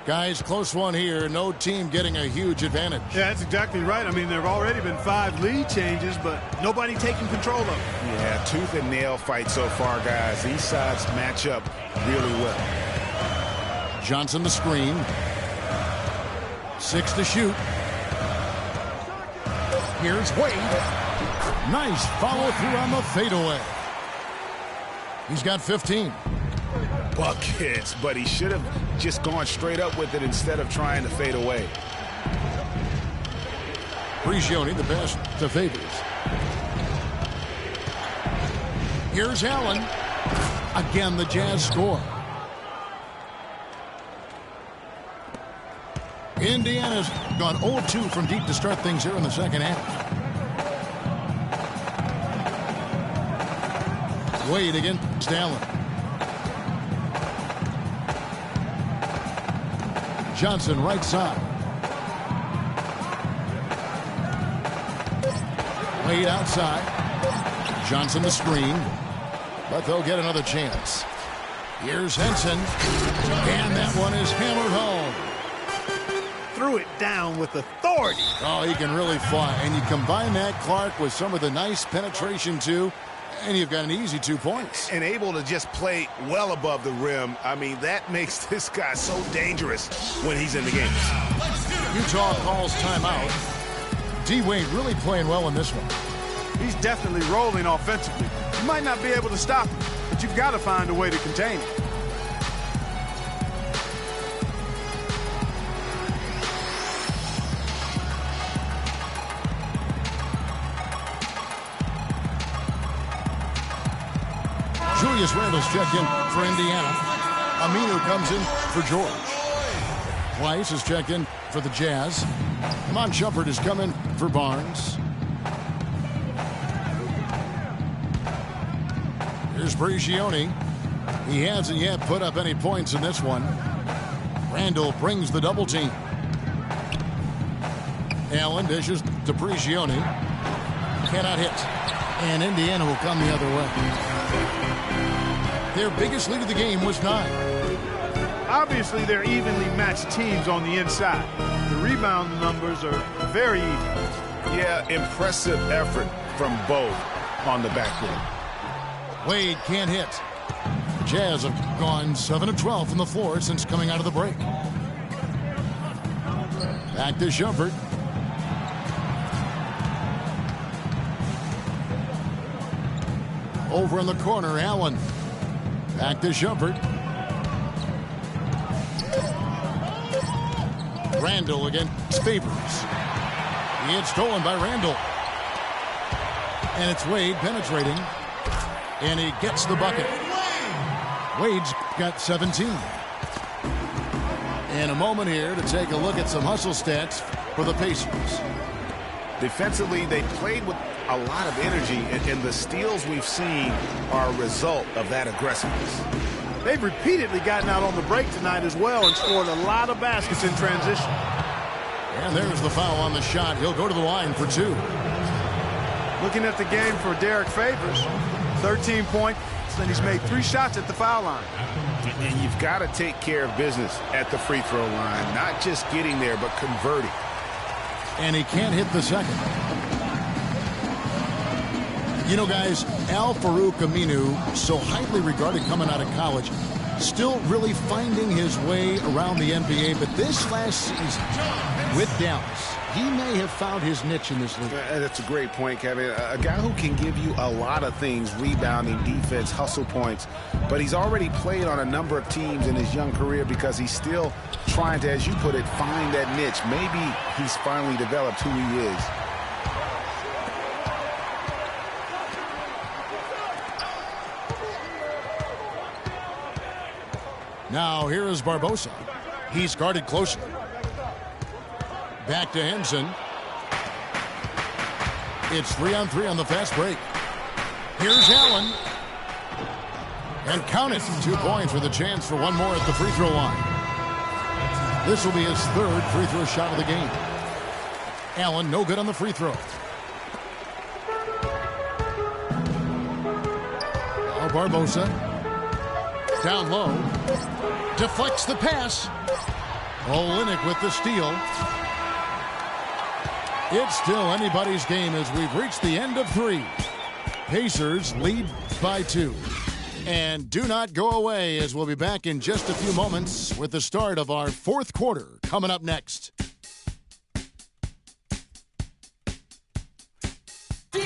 Guys, close one here. No team getting a huge advantage. Yeah, that's exactly right. I mean, there have already been 5 lead changes, but nobody taking control of it. Yeah, tooth and nail fight so far, guys. These sides match up really well. Johnson the screen. 6 to shoot. Here's Wade. Nice follow through on the fadeaway. He's got 15. Buckets, but he should have just gone straight up with it instead of trying to fade away. Prigioni, the pass to Favors. Here's Allen. Again, the Jazz score. Indiana's gone 0-2 from deep to start things here in the second half. Wade against Allen. Johnson right side. Wade outside. Johnson the screen. But they'll get another chance. Here's Henson. And that one is hammered home. Threw it down with authority. Oh, he can really fly. And you combine that, Clark, with some of the nice penetration, too, and you've got an easy 2 points. And able to just play well above the rim. I mean, that makes this guy so dangerous when he's in the game. Utah calls timeout. D-Wade really playing well in this one. He's definitely rolling offensively. You might not be able to stop him, but you've got to find a way to contain him. Julius Randle's checked in for Indiana. Aminu comes in for George. Weiss is checked in for the Jazz. Iman Shumpert has come in for Barnes. Here's Prigioni. He hasn't yet put up any points in this one. Randle brings the double team. Allen dishes to Prigioni. Cannot hit. And Indiana will come the other way. Their biggest lead of the game was 9. Obviously, they're evenly matched teams on the inside. The rebound numbers are very even. Yeah, impressive effort from both on the backcourt. Wade can't hit. The Jazz have gone 7 of 12 from the floor since coming out of the break. Back to Shumpert. Over in the corner, Allen. Back to Shumpert. Randle against Favors. He had stolen by Randle. And it's Wade penetrating. And he gets the bucket. Wade's got 17. And a moment here to take a look at some hustle stats for the Pacers. Defensively, they played with a lot of energy, and the steals we've seen are a result of that aggressiveness. They've repeatedly gotten out on the break tonight as well and scored a lot of baskets in transition. And there's the foul on the shot. He'll go to the line for 2. Looking at the game for Derek Favors, 13 points, and he's made 3 shots at the foul line. And you've got to take care of business at the free throw line, not just getting there, but converting. And he can't hit the second. You know, guys, Al-Farouq Aminu, so highly regarded coming out of college, still really finding his way around the NBA. But this last season, with Dallas, he may have found his niche in this league. That's a great point, Kevin. A guy who can give you a lot of things, rebounding, defense, hustle points. But he's already played on a number of teams in his young career because he's still trying to, as you put it, find that niche. Maybe he's finally developed who he is. Now here is Barbosa. He's guarded closely. Back to Henson. It's 3-on-3 on the fast break. Here's Allen. And count it. 2 points with a chance for one more at the free throw line. This will be his 3rd free throw shot of the game. Allen, no good on the free throw. Now Barbosa. Down low. Deflects the pass. Olynyk with the steal. It's still anybody's game as we've reached the end of 3. Pacers lead by 2. And do not go away, as we'll be back in just a few moments with the start of our 4th quarter coming up next. We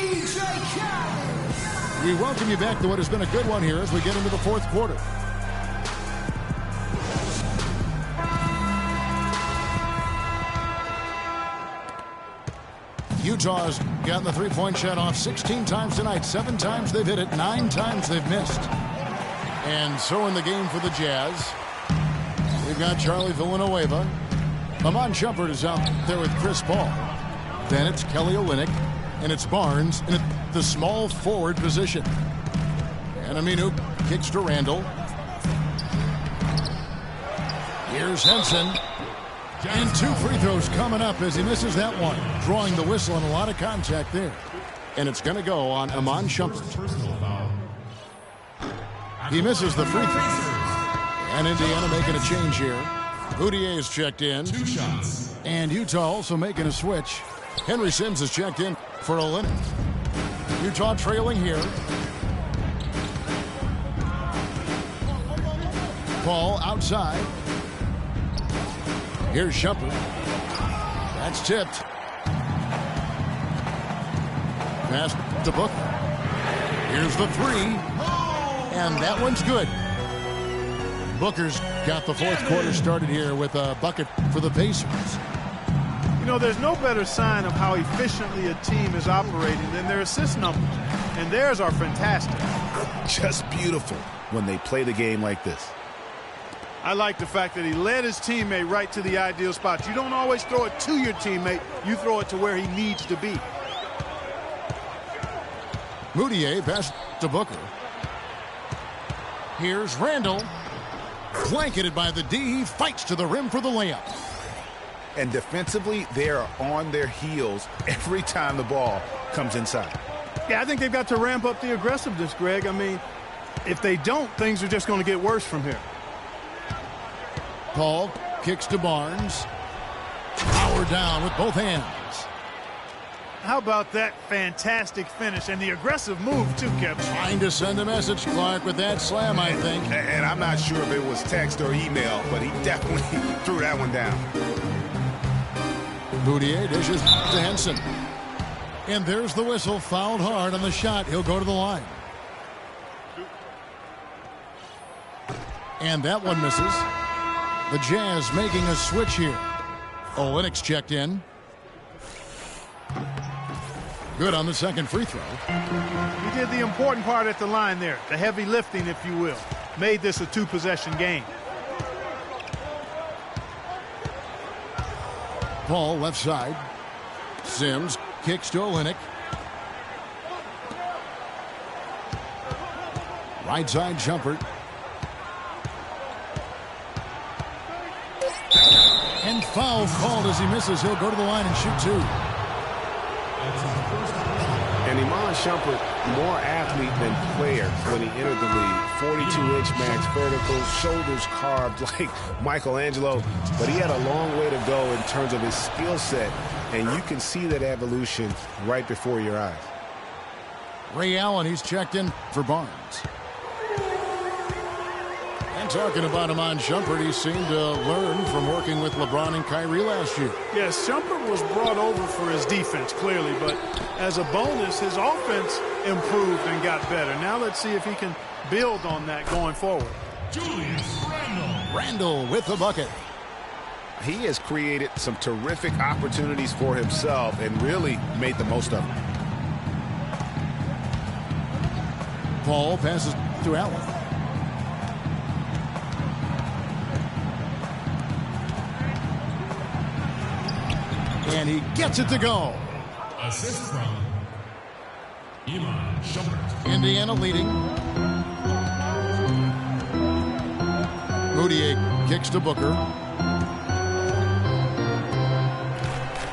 welcome you back to what has been a good one here as we get into the 4th quarter. Utah's gotten the three-point shot off 16 times tonight. 7 times they've hit it, 9 times they've missed. And so in the game for the Jazz, we've got Charlie Villanueva. Iman Shumpert is out there with Chris Paul. Then it's Kelly Olynyk, and it's Barnes in the small forward position. And Aminu kicks to Randall. Here's Henson. And 2 free throws coming up as he misses that one. Drawing the whistle and a lot of contact there. And it's going to go on Iman Shumpert. He misses the free throw. And Indiana making a change here. Boudier is checked in. 2 shots. And Utah also making a switch. Henry Sims is checked in for Olynyk. Utah trailing here. Ball outside. Here's Shumpert. That's tipped. Pass to Booker. Here's the 3. And that one's good. Booker's got the 4th quarter started here with a bucket for the Pacers. You know, there's no better sign of how efficiently a team is operating than their assist numbers. And theirs are fantastic. Just beautiful when they play the game like this. I like the fact that he led his teammate right to the ideal spot. You don't always throw it to your teammate. You throw it to where he needs to be. Boudier pass to Booker. Here's Randall. Blanketed by the D. He fights to the rim for the layup. And defensively, they are on their heels every time the ball comes inside. Yeah, I think they've got to ramp up the aggressiveness, Greg. I mean, if they don't, things are just going to get worse from here. Paul kicks to Barnes. Power down with both hands. How about that fantastic finish and the aggressive move, too, Kevin? Trying to send a message, Clark, with that slam, I think. And I'm not sure if it was text or email, but he definitely threw that one down. Boudier dishes to Henson. And there's the whistle. Fouled hard on the shot. He'll go to the line. And that one misses. The Jazz making a switch here. Olynyk's checked in. Good on the second free throw. He did the important part at the line there. The heavy lifting, if you will. Made this a 2-possession game. Paul left side. Sims kicks to Olynyk. Right side Shumpert. And foul called as he misses. He'll go to the line and shoot 2. And Iman Shumpert, more athlete than player when he entered the league. 42-inch max vertical, shoulders carved like Michelangelo. But he had a long way to go in terms of his skill set. And you can see that evolution right before your eyes. Ray Allen, he's checked in for Barnes. And talking about Iman Shumpert, he seemed to learn from working with LeBron and Kyrie last year. Yes, Shumpert was brought over for his defense, clearly, but as a bonus, his offense improved and got better. Now let's see if he can build on that going forward. Julius Randle. Randle with the bucket. He has created some terrific opportunities for himself and really made the most of them. Paul passes to Allen. And he gets it to go. Assist from Iman Shumpert. Indiana leading. Boudier kicks to Booker.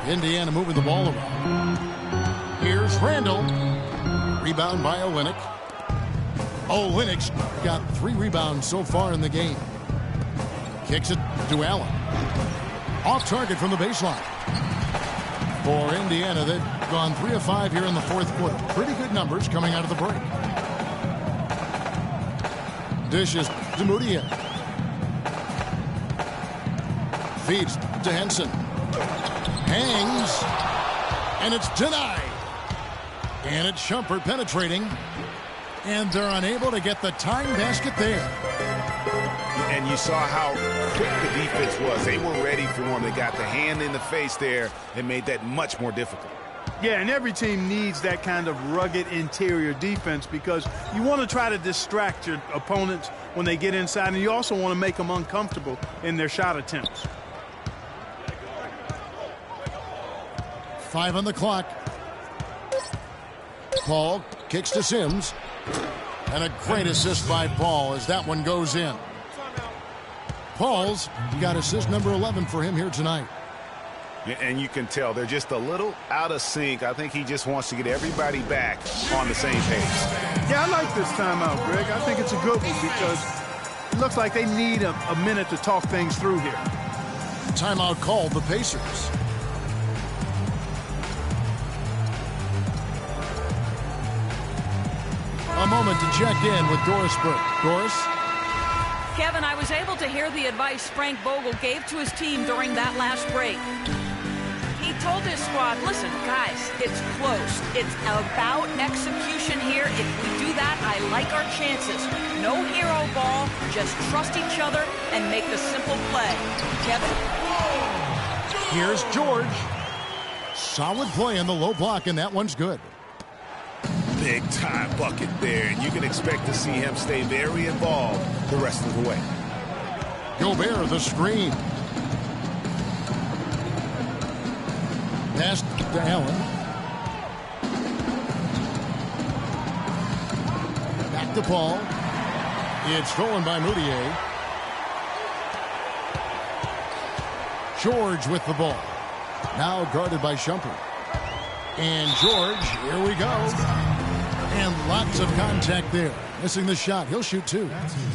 Indiana moving the ball around. Here's Randall. Rebound by Olynyk. Olynyk's got 3 rebounds so far in the game. Kicks it to Allen. Off target from the baseline. For Indiana, they've gone 3 of 5 here in the fourth quarter. Pretty good numbers coming out of the break. Dishes to Moutier. Feeds to Henson. Hangs. And it's denied. And it's Shumpert penetrating. And they're unable to get the tying basket there. And you saw how quick the defense was. They were ready for him. They got the hand in the face there and made that much more difficult. Yeah, and every team needs that kind of rugged interior defense because you want to try to distract your opponents when they get inside, and you also want to make them uncomfortable in their shot attempts. 5 on the clock. Paul kicks to Sims. And a great assist by Paul as that one goes in. Paul's got assist number 11 for him here tonight. And you can tell they're just a little out of sync. I think he just wants to get everybody back on the same page. Yeah, I like this timeout, Greg. I think it's a good one because it looks like they need a minute to talk things through here. Timeout called the Pacers. A moment to check in with Doris Burke. Doris? Kevin, I was able to hear the advice Frank Vogel gave to his team during that last break. He told his squad, listen, guys, it's close. It's about execution here. If we do that, I like our chances. No hero ball, just trust each other and make the simple play. Kevin? Here's George. Solid play in the low block, and that one's good. Big time bucket there, and you can expect to see him stay very involved the rest of the way. Gobert, the screen. Pass to Allen. Back to Paul. It's stolen by Moutier. George with the ball. Now guarded by Shumpert. And George, here we go. And lots of contact there. Missing the shot. He'll shoot 2.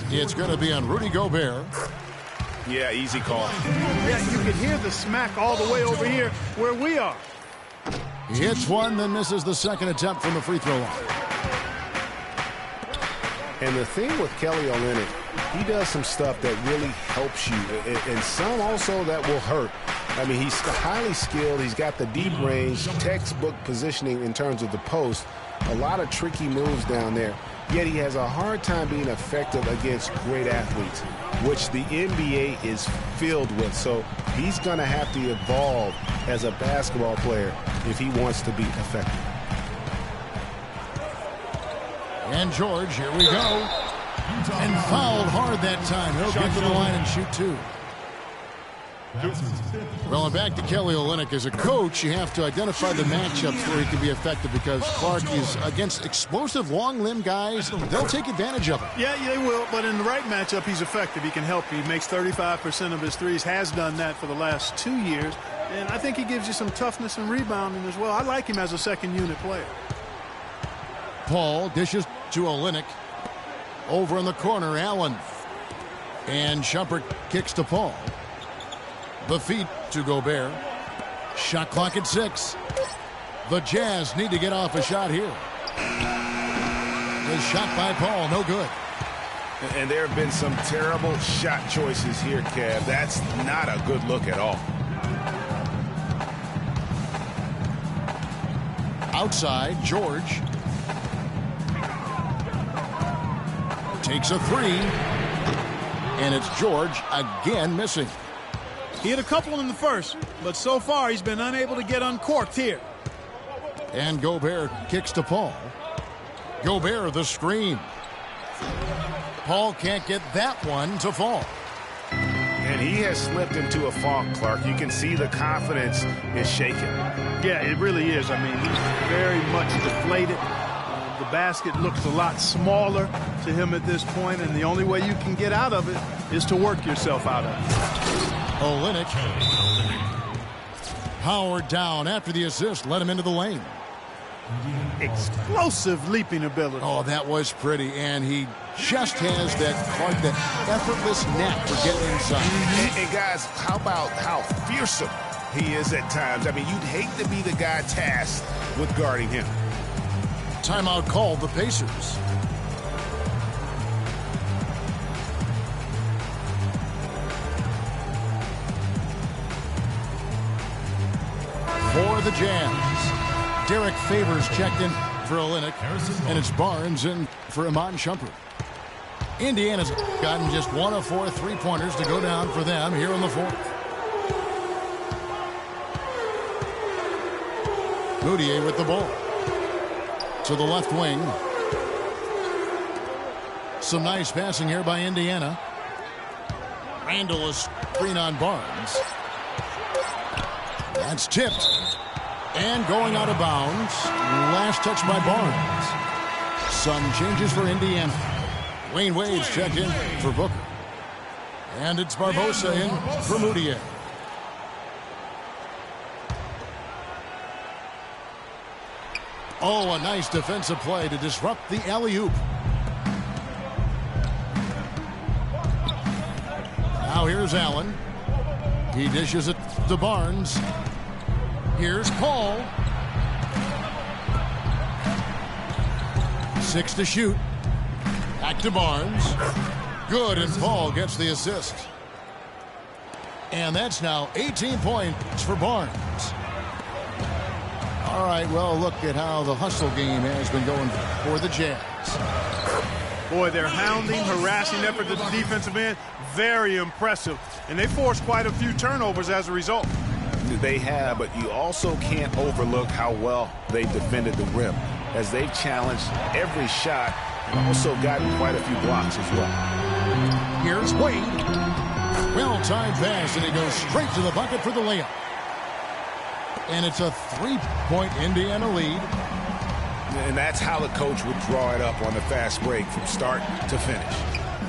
It's going to be on Rudy Gobert. Yeah, easy call. Yeah, you can hear the smack all the way over here where we are. He hits one, then misses the second attempt from the free throw line. And the thing with Kelly Olynyk, he does some stuff that really helps you, and some also that will hurt. I mean, he's highly skilled. He's got the deep range, textbook positioning in terms of the post. A lot of tricky moves down there. Yet he has a hard time being effective against great athletes, which the NBA is filled with. So he's going to have to evolve as a basketball player if he wants to be effective. And George, here we go. And fouled hard that time. He'll get to the line and shoot 2. Well, and back to Kelly Olynyk. As a coach, you have to identify the matchups where he can be effective because Clark is against explosive long limb guys. They'll take advantage of it. Yeah, they will, but in the right matchup, he's effective. He can help you. He makes 35% of his threes, has done that for the last 2 years, and I think he gives you some toughness and rebounding as well. I like him as a second-unit player. Paul dishes to Olynyk. Over in the corner, Allen. And Shumpert kicks to Paul. The feed to Gobert. Shot clock at 6. The Jazz need to get off a shot here. The shot by Paul, no good. And there have been some terrible shot choices here, Kev. That's not a good look at all. Outside, George. Takes a 3. And it's George again missing. He had a couple in the first, but so far he's been unable to get uncorked here. And Gobert kicks to Paul. Gobert, the screen. Paul can't get that one to fall. And he has slipped into a funk, Clark. You can see the confidence is shaken. Yeah, it really is. I mean, he's very much deflated. The basket looks a lot smaller to him at this point, and the only way you can get out of it is to work yourself out of it. Olynyk. Howard down after the assist. Let him into the lane. Explosive leaping ability. Oh, that was pretty. And he just has that effortless knack for getting inside. And guys, how about how fearsome he is at times? I mean, you'd hate to be the guy tasked with guarding him. Timeout called, the Pacers. For the Jazz, Derek Favors checked in for Olynyk, and it's Barnes in for Iman Shumpert. Indiana's gotten just 1 of 4 3-pointers to go down for them here in the fourth. Moutier with the ball. To the left wing. Some nice passing here by Indiana. Randall is screen on Barnes. That's tipped. And going out of bounds. Last touch by Barnes. Some changes for Indiana. Wayne Wade's checked in for Booker. And it's Barbosa in for Moutier. Oh, a nice defensive play to disrupt the alley-oop. Now here's Allen. He dishes it to Barnes. Here's Paul. 6 to shoot. Back to Barnes. Good, and Paul gets the assist. And that's now 18 points for Barnes. All right, well, look at how the hustle game has been going for the Jazz. Boy, their hounding, harassing effort at the defensive end, very impressive. And they forced quite a few turnovers as a result. They have, but you also can't overlook how well they defended the rim, as they've challenged every shot and also gotten quite a few blocks as well. Here's Wade. Well-timed pass, and he goes straight to the bucket for the layup. And it's a 3-point Indiana lead. And that's how the coach would draw it up on the fast break from start to finish.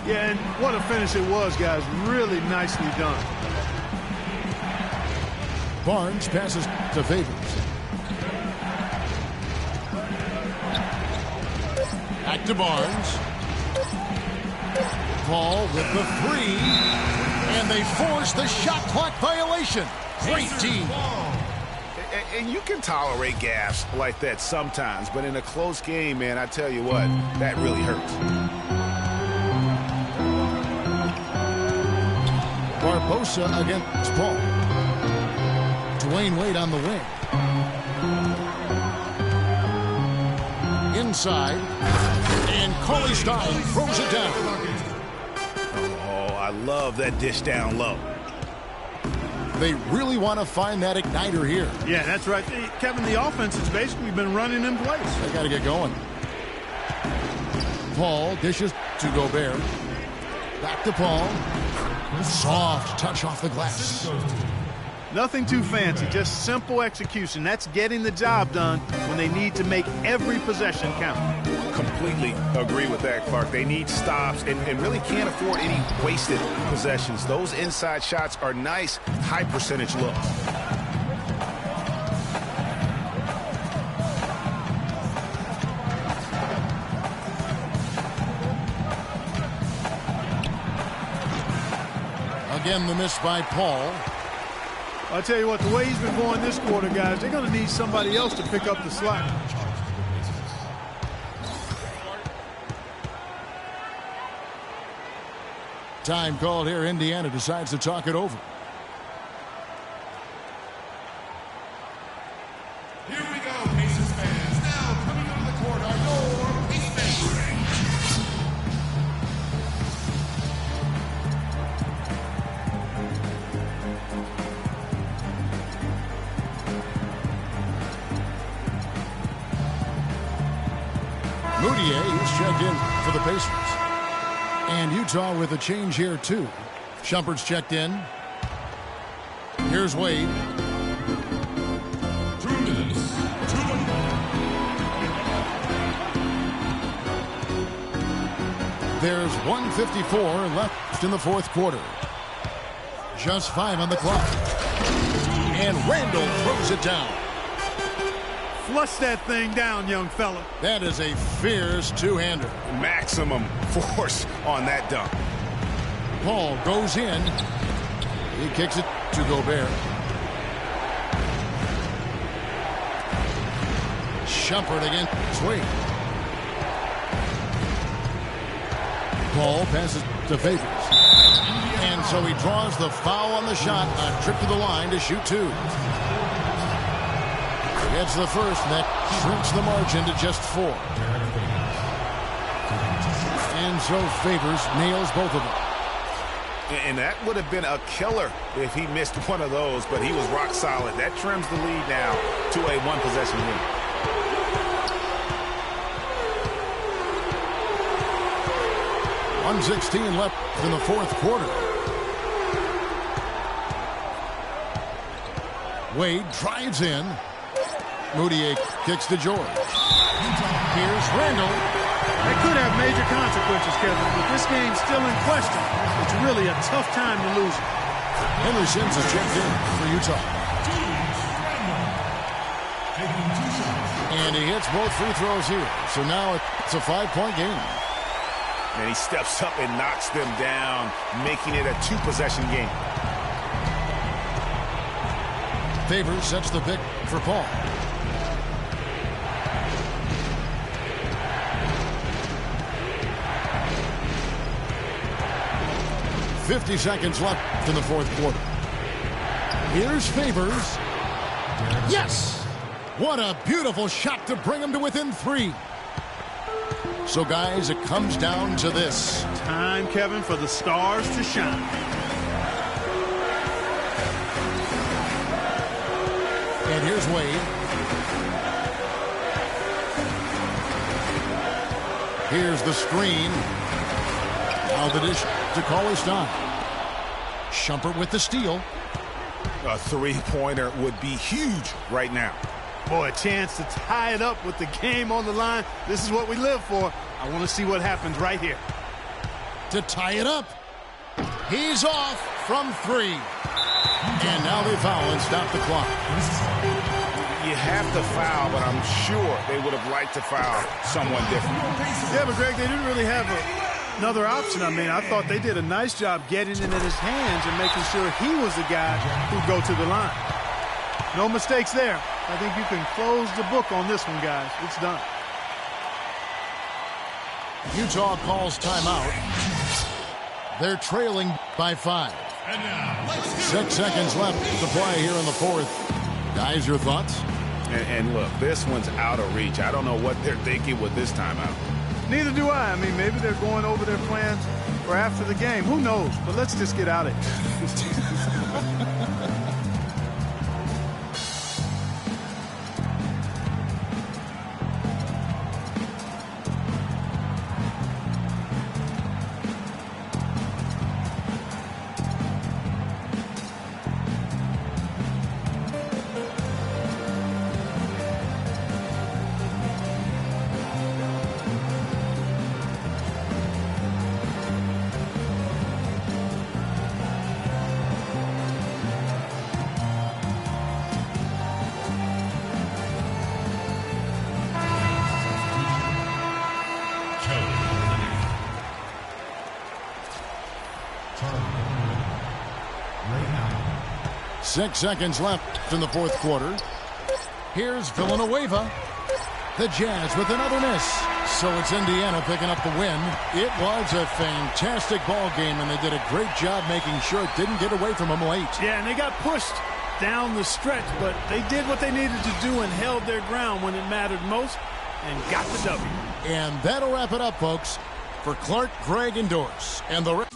Yeah, and what a finish it was, guys. Really nicely done. Barnes passes to Favors. Back to Barnes. Paul with the 3. And they force the shot clock violation. Great team. And you can tolerate gaffes like that sometimes, but in a close game, man, I tell you what, that really hurts. Barbosa against Paul. Dwayne Wade on the wing. Inside. And Cauley Stein throws it down. Oh, I love that dish down low. They really want to find that igniter here. Yeah, that's right. Kevin, the offense has basically been running in place. They got to get going. Paul dishes to Gobert. Back to Paul. Soft touch off the glass. Nothing too fancy, just simple execution. That's getting the job done when they need to make every possession count. Completely agree with that, Clark. They need stops and really can't afford any wasted possessions. Those inside shots are nice, high percentage looks. Again, the miss by Paul. I'll tell you what, the way he's been going this quarter, guys, they're going to need somebody else to pick up the slack. Time called here. Indiana decides to talk it over. Here we go, Pacers fans. Now coming onto the court are your Pacers. Moutier, who's checked in for the Pacers. And Utah with a change here, too. Shumpert's checked in. Here's Wade. 2 minutes. 2 minutes. There's 1:54 left in the fourth quarter. Just 5 on the clock. And Randall throws it down. Flush that thing down, young fella. That is a fierce two-hander. Maximum force on that dunk. Paul goes in. He kicks it to Gobert. Shumpert against Wade. Paul passes to Favors. And so he draws the foul on the shot. A trip to the line to shoot two. Gets the first, and that shrinks the margin to just 4. And so Favors nails both of them. And that would have been a killer if he missed one of those, but he was rock solid. That trims the lead now to a one-possession lead. .116 left in the fourth quarter. Wade drives in. Moutier kicks to George. Here's Randall. That could have major consequences, Kevin. With this game still in question, it's really a tough time to lose it. Henderson's is checked in for Utah. And he hits both free throws here. So now it's a 5-point game. And he steps up and knocks them down, making it a 2-possession game. Favors sets the pick for Paul. .50 seconds left in the fourth quarter. Here's Favors. Yes! What a beautiful shot to bring him to within 3. So, guys, it comes down to this. Time, Kevin, for the stars to shine. And here's Wade. Here's the screen. Now the dish to call his time. Shumpert with the steal. A three-pointer would be huge right now. Boy, a chance to tie it up with the game on the line. This is what we live for. I want to see what happens right here. To tie it up. He's off from 3. And now they foul and stop the clock. You have to foul, but I'm sure they would have liked to foul someone different. Yeah, but Greg, they didn't really have another option. I mean, I thought they did a nice job getting it in his hands and making sure he was the guy who'd go to the line. No mistakes there. I think you can close the book on this one, guys. It's done. Utah calls timeout. They're trailing by 5. 6 seconds left to play here in the fourth. Guys, your thoughts? And look, this one's out of reach. I don't know what they're thinking with this timeout. Neither do I. I mean, maybe they're going over their plans for after the game. Who knows? But let's just get out of here. Six seconds left in the fourth quarter. Here's Villanueva. The Jazz with another miss. So it's Indiana picking up the win. It was a fantastic ball game, and they did a great job making sure it didn't get away from them late. Yeah, and they got pushed down the stretch, but they did what they needed to do and held their ground when it mattered most and got the W. And that'll wrap it up, folks, for Clark, Greg, and Doris. And the